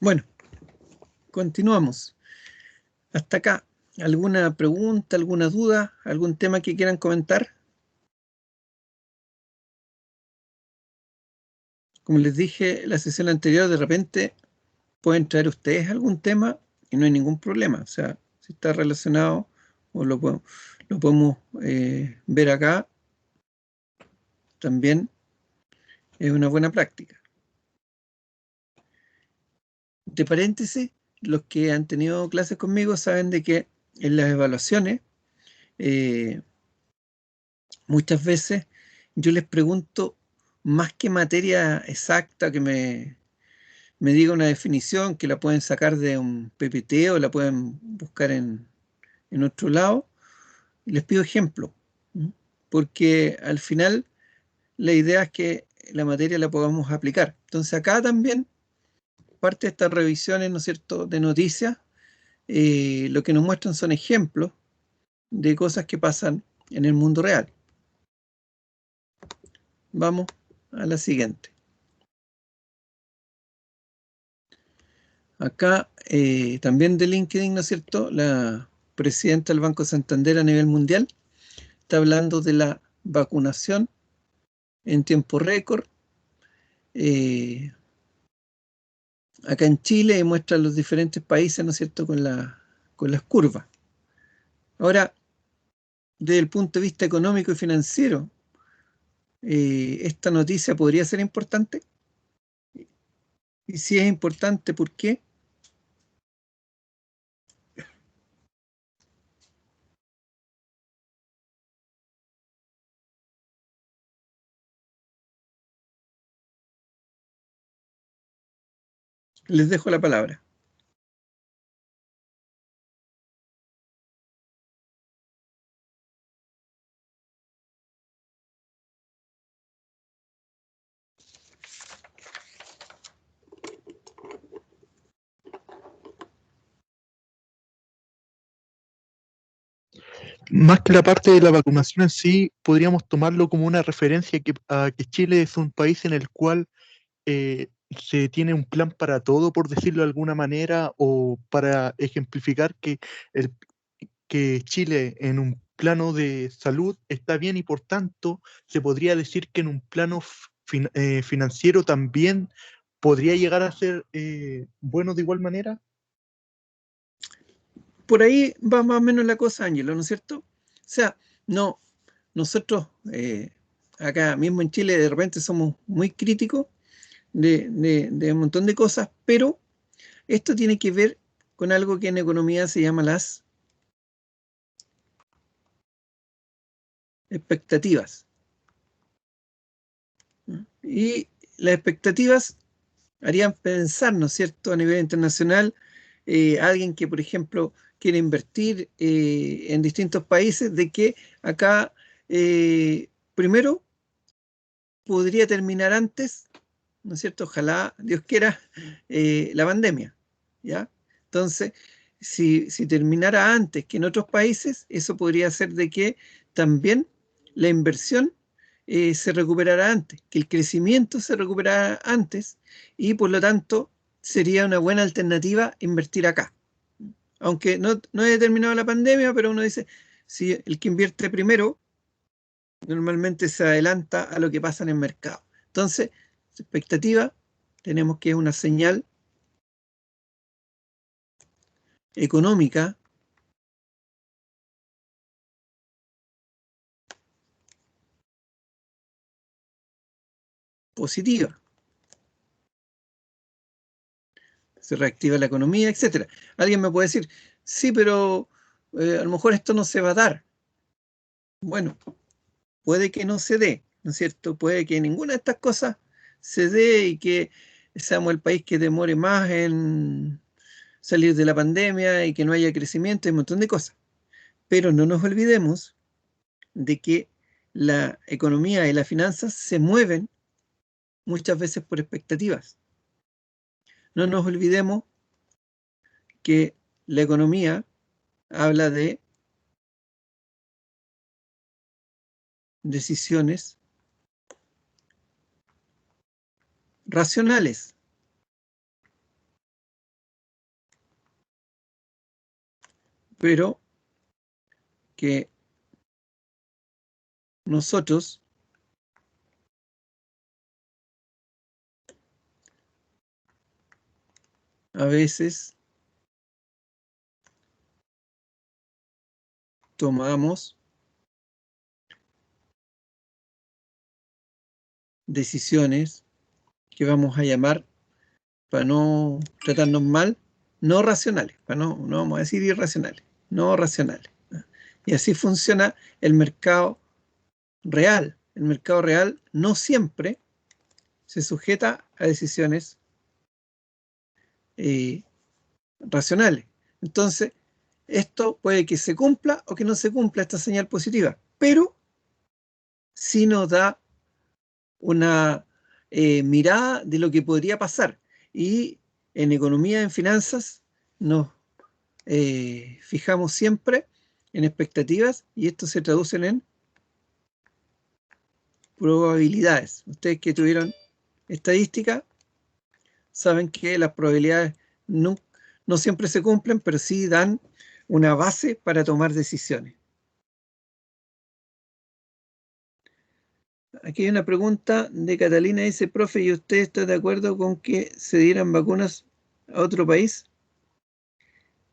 Bueno, continuamos. Hasta acá. ¿Alguna pregunta, alguna duda, algún tema que quieran comentar? Como les dije la sesión anterior, de repente pueden traer ustedes algún tema y no hay ningún problema. O sea, si está relacionado o lo podemos ver acá, también es una buena práctica. De paréntesis, los que han tenido clases conmigo saben de que en las evaluaciones muchas veces yo les pregunto más que materia exacta, que me diga una definición, que la pueden sacar de un PPT o la pueden buscar en otro lado, y les pido ejemplo, ¿m? Porque al final la idea es que la materia la podamos aplicar. Entonces acá también parte de estas revisiones, ¿no es cierto?, de noticias, lo que nos muestran son ejemplos de cosas que pasan en el mundo real. Vamos a la siguiente. Acá también de LinkedIn, ¿no es cierto?, la presidenta del Banco Santander a nivel mundial está hablando de la vacunación en tiempo récord. Acá en Chile muestra los diferentes países, ¿no es cierto?, con las curvas. Ahora, desde el punto de vista económico y financiero, esta noticia podría ser importante. Y si es importante, ¿por qué? Les dejo la palabra. Más que la parte de la vacunación en sí, podríamos tomarlo como una referencia a que Chile es un país en el cual se tiene un plan para todo, por decirlo de alguna manera, o para ejemplificar que Chile en un plano de salud está bien y por tanto se podría decir que en un plano financiero también podría llegar a ser bueno de igual manera. Por ahí va más o menos la cosa, Ángelo, ¿no es cierto? O sea, no, nosotros acá mismo en Chile de repente somos muy críticos de un montón de cosas, pero esto tiene que ver con algo que en economía se llama las expectativas. ¿No? Y las expectativas harían pensar, ¿no es cierto?, a nivel internacional, alguien que, por ejemplo, quiere invertir en distintos países, de que acá, primero, podría terminar antes, ¿no es cierto? Ojalá, Dios quiera, la pandemia, ¿ya? Entonces, si terminara antes que en otros países, eso podría hacer de que también la inversión se recuperara antes, que el crecimiento se recuperara antes y por lo tanto sería una buena alternativa invertir acá. Aunque no he terminado la pandemia, pero uno dice, si el que invierte primero normalmente se adelanta a lo que pasa en el mercado. Entonces, expectativa, tenemos que es una señal económica positiva. Se reactiva la economía, etcétera. Alguien me puede decir, sí, pero a lo mejor esto no se va a dar. Bueno, puede que no se dé, ¿no es cierto? Puede que ninguna de estas cosas se dé y que seamos el país que demore más en salir de la pandemia y que no haya crecimiento y un montón de cosas. Pero no nos olvidemos de que la economía y las finanzas se mueven muchas veces por expectativas. No nos olvidemos que la economía habla de decisiones racionales. pero que nosotros a veces tomamos decisiones que vamos a llamar, para no tratarnos mal, no racionales, no vamos a decir irracionales, no racionales. Y así funciona el mercado real. El mercado real no siempre se sujeta a decisiones racionales. Entonces, esto puede que se cumpla o que no se cumpla esta señal positiva, pero sí nos da una mirada de lo que podría pasar. Y en economía, en finanzas, nos fijamos siempre en expectativas y esto se traduce en probabilidades. Ustedes que tuvieron estadística saben que las probabilidades no siempre se cumplen, pero sí dan una base para tomar decisiones. Aquí hay una pregunta de Catalina, dice, profe, ¿y usted está de acuerdo con que se dieran vacunas a otro país?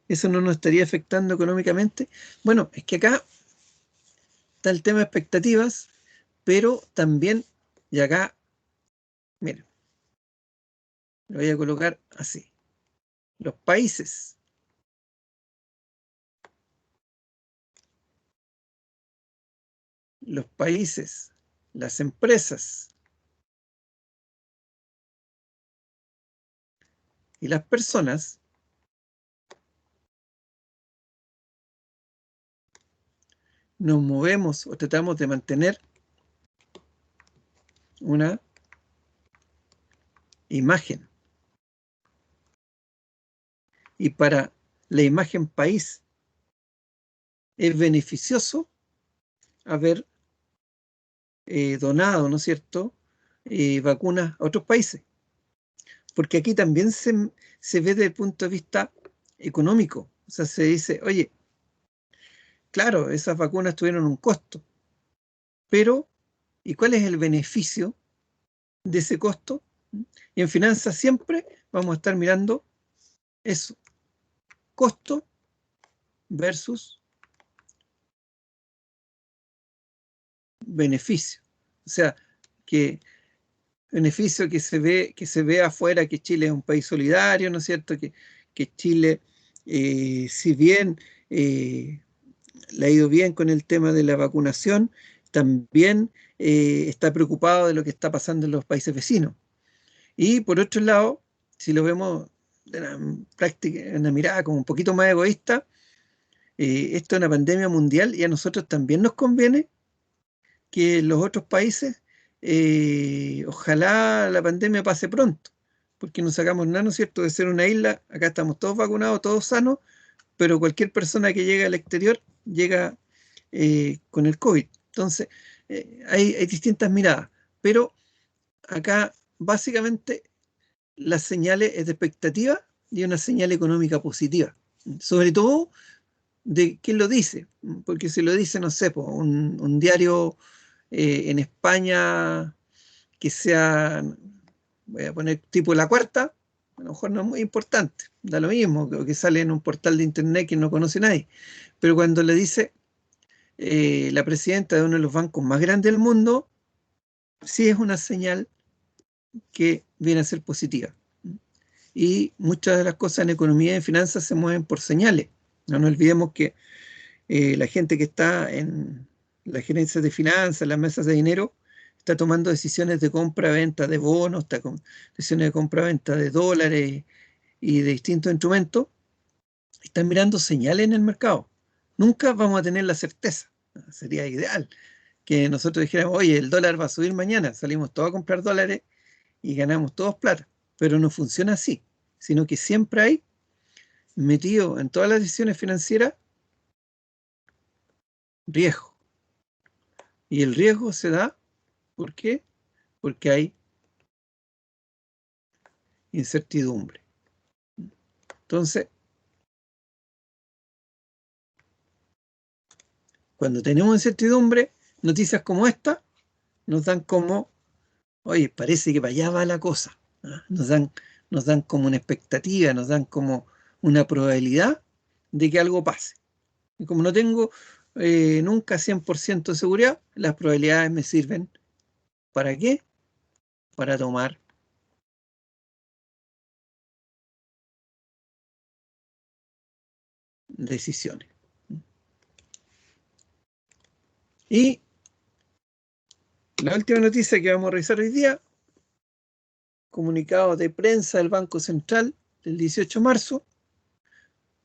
¿Eso no nos estaría afectando económicamente? Bueno, es que acá está el tema de expectativas, pero también, y acá, miren, lo voy a colocar así. Los países las empresas y las personas nos movemos o tratamos de mantener una imagen. Y para la imagen país es beneficioso haber donado, ¿no es cierto?, vacunas a otros países. Porque aquí también se ve desde el punto de vista económico. O sea, se dice, oye, claro, esas vacunas tuvieron un costo, pero ¿y cuál es el beneficio de ese costo? Y en finanzas siempre vamos a estar mirando eso, costo versus beneficio. O sea, que beneficio que se ve afuera, que Chile es un país solidario, ¿no es cierto? Que Chile, si bien le ha ido bien con el tema de la vacunación, también está preocupado de lo que está pasando en los países vecinos. Y por otro lado, si lo vemos de una mirada como un poquito más egoísta, esto es una pandemia mundial y a nosotros también nos conviene que los otros países, ojalá la pandemia pase pronto, porque no sacamos nada, ¿no es cierto?, de ser una isla, acá estamos todos vacunados, todos sanos, pero cualquier persona que llega al exterior llega con el COVID. Entonces, hay distintas miradas, pero acá básicamente las señales es de expectativa y una señal económica positiva, sobre todo de quién lo dice, porque si lo dice, no sé, un diario en España que sea, voy a poner tipo La Cuarta, a lo mejor no es muy importante, da lo mismo, que sale en un portal de internet que no conoce nadie, pero cuando le dice la presidenta de uno de los bancos más grandes del mundo, sí es una señal que viene a ser positiva. Y muchas de las cosas en economía y en finanzas se mueven por señales. No nos olvidemos que la gente que está en las gerencias de finanzas, las mesas de dinero, está tomando decisiones de compra-venta de bonos, está con decisiones de compra-venta de dólares y de distintos instrumentos, están mirando señales en el mercado. Nunca vamos a tener la certeza. Sería ideal que nosotros dijéramos, oye, el dólar va a subir mañana, salimos todos a comprar dólares y ganamos todos plata. Pero no funciona así, sino que siempre hay metido en todas las decisiones financieras riesgo. Y el riesgo se da, ¿por qué? Porque hay incertidumbre. Entonces, Cuando tenemos incertidumbre, noticias como esta nos dan como, oye, parece que para allá va la cosa. Nos dan como una expectativa, nos dan como una probabilidad de que algo pase. Y como no tengo nunca 100% de seguridad, las probabilidades me sirven. ¿Para qué? Para tomar decisiones. Y la última noticia que vamos a revisar hoy día, comunicado de prensa del Banco Central del 18 de marzo,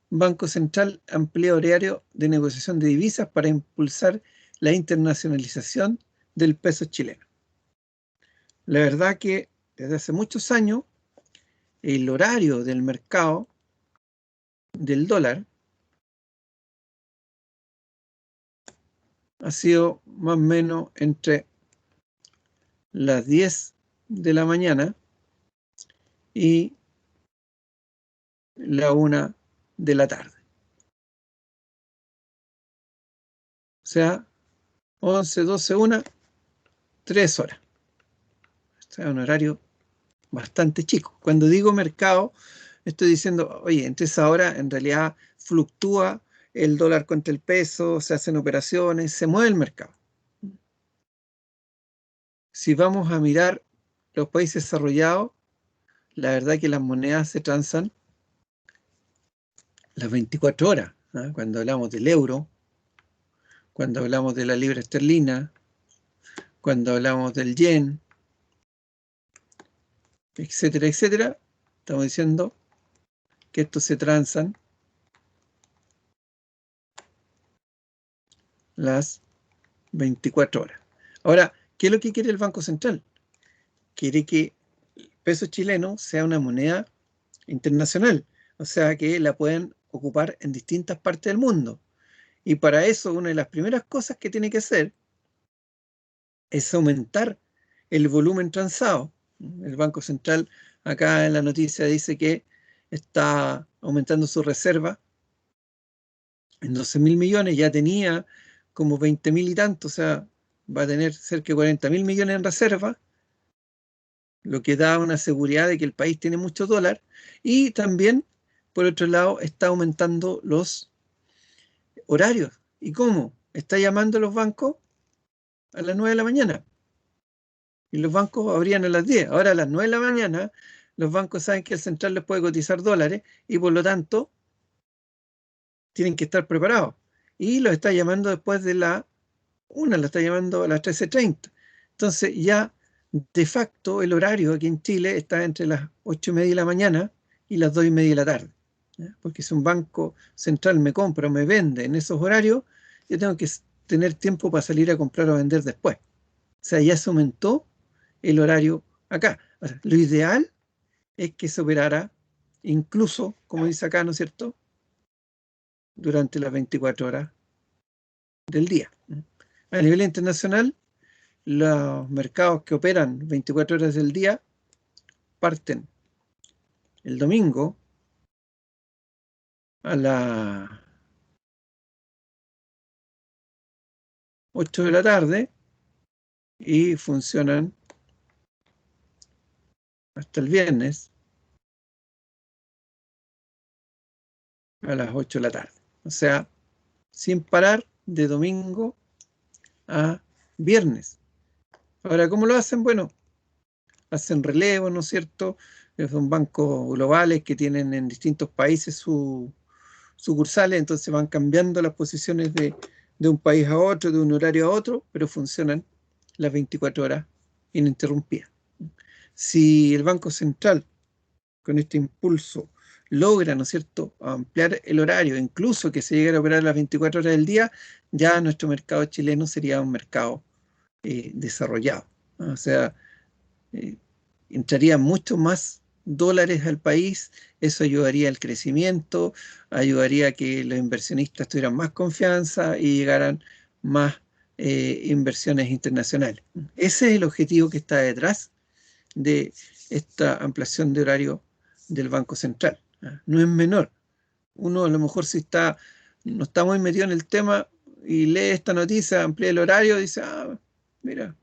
Banco Central amplía horario de negociación de divisas para impulsar la internacionalización del peso chileno. La verdad que desde hace muchos años el horario del mercado del dólar ha sido más o menos entre las 10 de la mañana y la 1 de la tarde. O sea, 11, 12, 1, 3 horas. O sea, un horario bastante chico. Cuando digo mercado, estoy diciendo, oye, entre esa hora en realidad fluctúa el dólar contra el peso, se hacen operaciones, se mueve el mercado. Si vamos a mirar los países desarrollados, la verdad que las monedas se transan las 24 horas. ¿Eh? Cuando hablamos del euro, cuando hablamos de la libra esterlina, cuando hablamos del yen, etcétera, etcétera, estamos diciendo que estos se transan las 24 horas. Ahora, ¿qué es lo que quiere el Banco Central? Quiere que el peso chileno sea una moneda internacional, o sea, que la pueden ocupar en distintas partes del mundo. Y para eso, una de las primeras cosas que tiene que hacer es aumentar el volumen transado. El Banco Central, acá en la noticia, dice que está aumentando su reserva en 12.000 millones, ya tenía como 20.000 y tanto, o sea, va a tener cerca de 40.000 millones en reserva, lo que da una seguridad de que el país tiene mucho dólar, y también, por otro lado, está aumentando los horarios. ¿Y cómo? Está llamando a los bancos a las 9 de la mañana, y los bancos abrían a las 10. Ahora a las 9 de la mañana, los bancos saben que el central les puede cotizar dólares, y por lo tanto, tienen que estar preparados. Y los está llamando después de la 1, lo está llamando a las 13:30. Entonces ya de facto el horario aquí en Chile está entre las 8:30 de la mañana y las 2:30 de la tarde. ¿Ya? Porque si un banco central me compra o me vende en esos horarios, yo tengo que tener tiempo para salir a comprar o vender después. O sea, ya se aumentó el horario acá. O sea, lo ideal es que se operara incluso, como dice acá, ¿no es cierto?, durante las 24 horas del día. A nivel internacional, los mercados que operan 24 horas del día parten el domingo a las 8 de la tarde y funcionan hasta el viernes a las 8 de la tarde. O sea, sin parar de domingo a viernes. Ahora, ¿cómo lo hacen? Bueno, hacen relevo, ¿no es cierto? Son bancos globales que tienen en distintos países sus sucursales, entonces van cambiando las posiciones de un país a otro, de un horario a otro, pero funcionan las 24 horas ininterrumpidas. Si el Banco Central, con este impulso, logra, ¿no es cierto?, ampliar el horario, incluso que se llegara a operar las 24 horas del día, ya nuestro mercado chileno sería un mercado desarrollado. O sea, entraría mucho más dólares al país, eso ayudaría al crecimiento, ayudaría a que los inversionistas tuvieran más confianza y llegaran más inversiones internacionales. Ese es el objetivo que está detrás de esta ampliación de horario del Banco Central. No es menor. Uno a lo mejor si no está muy metido en el tema, y lee esta noticia, amplía el horario, dice, ah, mira,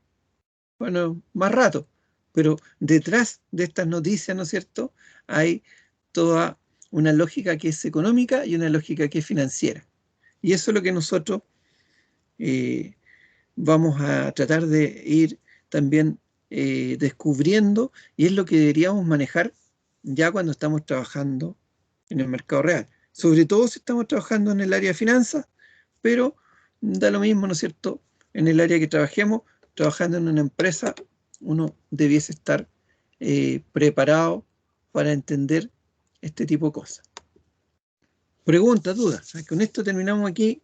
bueno, más rato. Pero detrás de estas noticias, ¿no es cierto?, hay toda una lógica que es económica y una lógica que es financiera. Y eso es lo que nosotros vamos a tratar de ir también descubriendo, y es lo que deberíamos manejar ya cuando estamos trabajando en el mercado real. Sobre todo si estamos trabajando en el área de finanzas, pero da lo mismo, ¿no es cierto?, en el área que trabajemos, trabajando en una empresa, uno debiese estar preparado para entender este tipo de cosas. Preguntas, dudas. Con esto terminamos aquí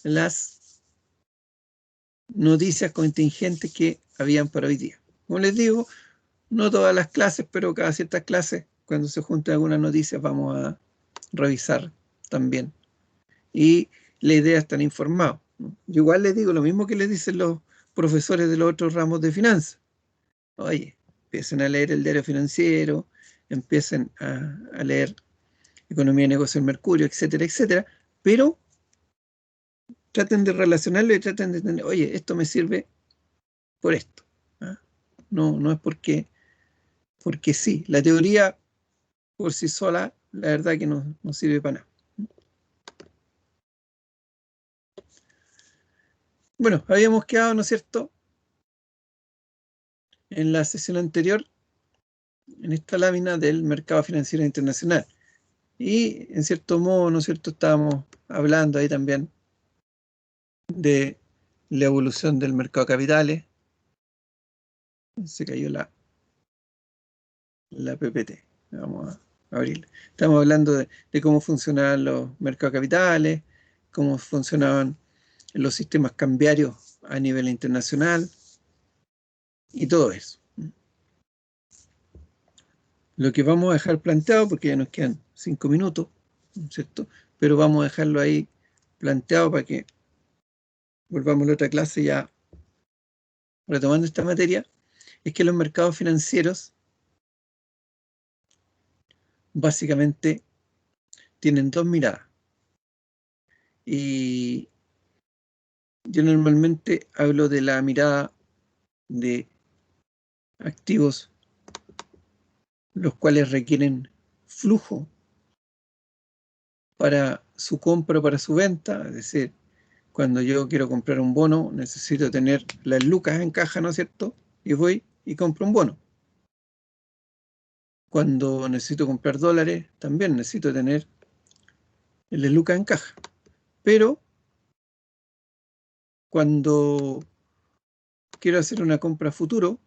las noticias contingentes que habían para hoy día. Como les digo, no todas las clases, pero cada ciertas clases, cuando se junten algunas noticias, vamos a revisar también. Y la idea es estar informados, ¿no? Yo igual les digo lo mismo que les dicen los profesores de los otros ramos de finanzas. Oye, empiecen a leer el diario financiero, empiecen a leer Economía, Negocio, el Mercurio, etcétera, etcétera, pero traten de relacionarlo y traten de entender, oye, esto me sirve por esto, ¿ah? No es porque sí. La teoría por sí sola, la verdad que no sirve para nada. Bueno, habíamos quedado, ¿no es cierto?, en la sesión anterior, en esta lámina del mercado financiero internacional. Y en cierto modo, ¿no es cierto?, estábamos hablando ahí también de la evolución del mercado de capitales. Se cayó la PPT. Vamos a abrirla. Estamos hablando de cómo funcionaban los mercados de capitales, cómo funcionaban los sistemas cambiarios a nivel internacional y todo eso. Lo que vamos a dejar planteado, porque ya nos quedan 5 minutos, ¿cierto?, pero vamos a dejarlo ahí planteado para que volvamos a la otra clase ya retomando esta materia, es que los mercados financieros básicamente tienen dos miradas. Y yo normalmente hablo de la mirada de activos los cuales requieren flujo para su compra o para su venta. Es decir, cuando yo quiero comprar un bono, necesito tener las lucas en caja, ¿no es cierto?, y voy y compro un bono. Cuando necesito comprar dólares, también necesito tener las lucas en caja. Pero cuando quiero hacer una compra a futuro,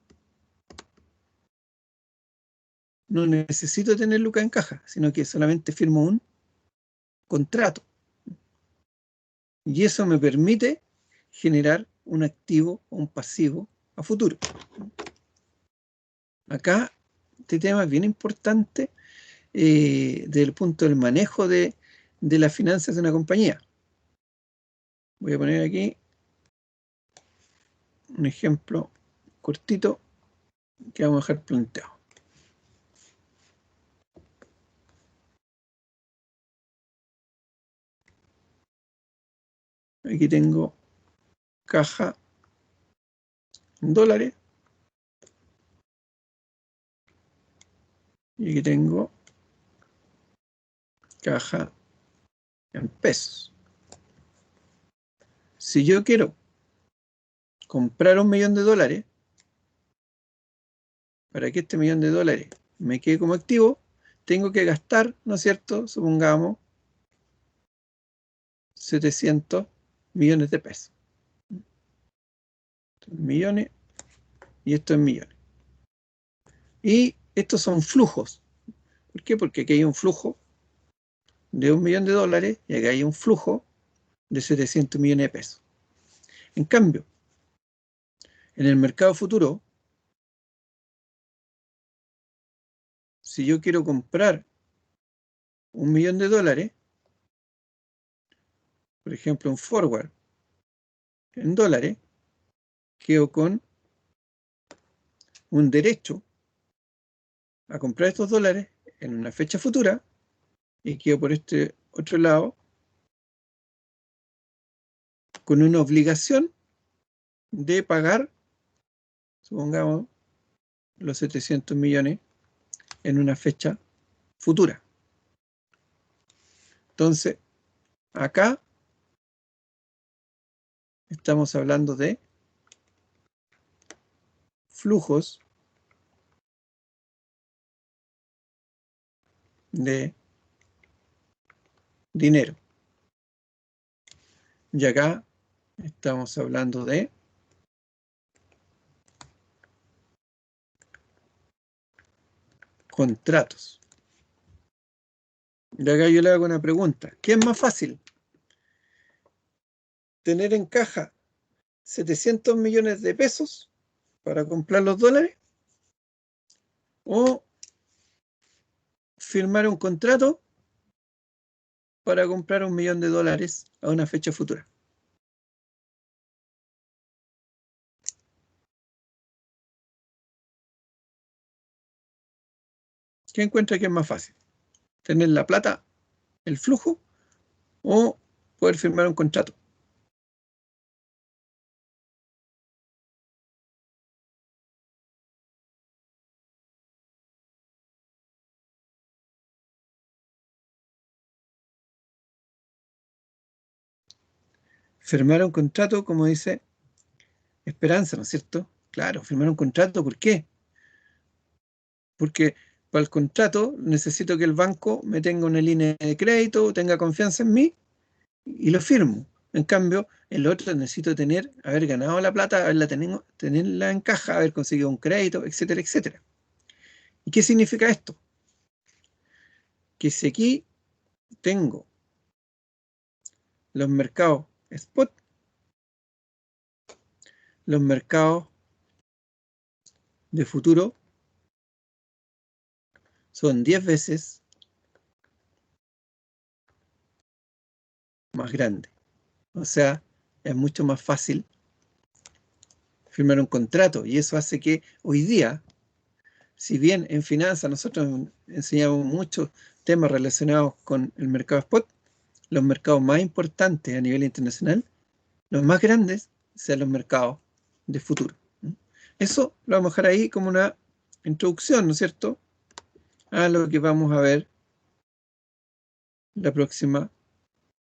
no necesito tener lucas en caja, sino que solamente firmo un contrato. Y eso me permite generar un activo o un pasivo a futuro. Acá este tema es bien importante desde el punto del manejo de las finanzas de una compañía. Voy a poner aquí un ejemplo cortito que vamos a dejar planteado. Aquí tengo caja en dólares y aquí tengo caja en pesos. Si yo quiero comprar $1.000.000 para que este $1.000.000 me quede como activo, tengo que gastar, ¿no es cierto?, supongamos 700 millones de pesos. Esto es millones y esto es millones. Y estos son flujos. ¿Por qué? Porque aquí hay un flujo de $1.000.000 y acá hay un flujo de 700 millones de pesos. En cambio, en el mercado futuro, si yo quiero comprar $1.000.000, por ejemplo, un forward en dólares, quedo con un derecho a comprar estos dólares en una fecha futura y quedo por este otro lado con una obligación de pagar, supongamos, los 700 millones en una fecha futura. Entonces, acá estamos hablando de flujos de dinero. Y acá estamos hablando de contratos. Y acá yo le hago una pregunta. ¿Qué es más fácil? ¿Tener en caja 700 millones de pesos para comprar los dólares? ¿O firmar un contrato para comprar $1 millón a una fecha futura? ¿Qué encuentra que es más fácil? ¿Tener la plata, el flujo, o poder firmar un contrato? Firmar un contrato, como dice Esperanza, ¿no es cierto? Claro, firmar un contrato, ¿por qué? Porque para el contrato necesito que el banco me tenga una línea de crédito, tenga confianza en mí y lo firmo. En cambio, el otro necesito haber ganado la plata, tenerla en caja, haber conseguido un crédito, etcétera, etcétera. ¿Y qué significa esto? Que si aquí tengo los mercados spot, los mercados de futuro son 10 veces más grandes. O sea, es mucho más fácil firmar un contrato y eso hace que hoy día, si bien en finanzas nosotros enseñamos muchos temas relacionados con el mercado spot, los mercados más importantes a nivel internacional, los más grandes, sean los mercados de futuro. Eso lo vamos a dejar ahí como una introducción, ¿no es cierto?, a lo que vamos a ver la próxima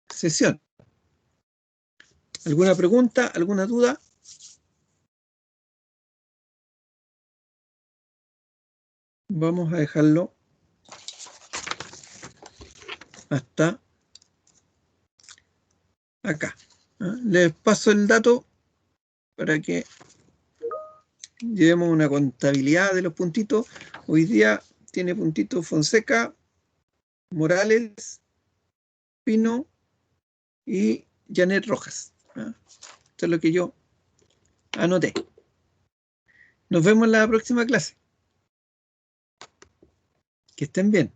sesión. ¿Alguna pregunta? ¿Alguna duda? Vamos a dejarlo hasta acá. Les paso el dato para que llevemos una contabilidad de los puntitos. Hoy día tiene puntitos Fonseca, Morales, Pino y Janet Rojas. Esto es lo que yo anoté. Nos vemos en la próxima clase. Que estén bien.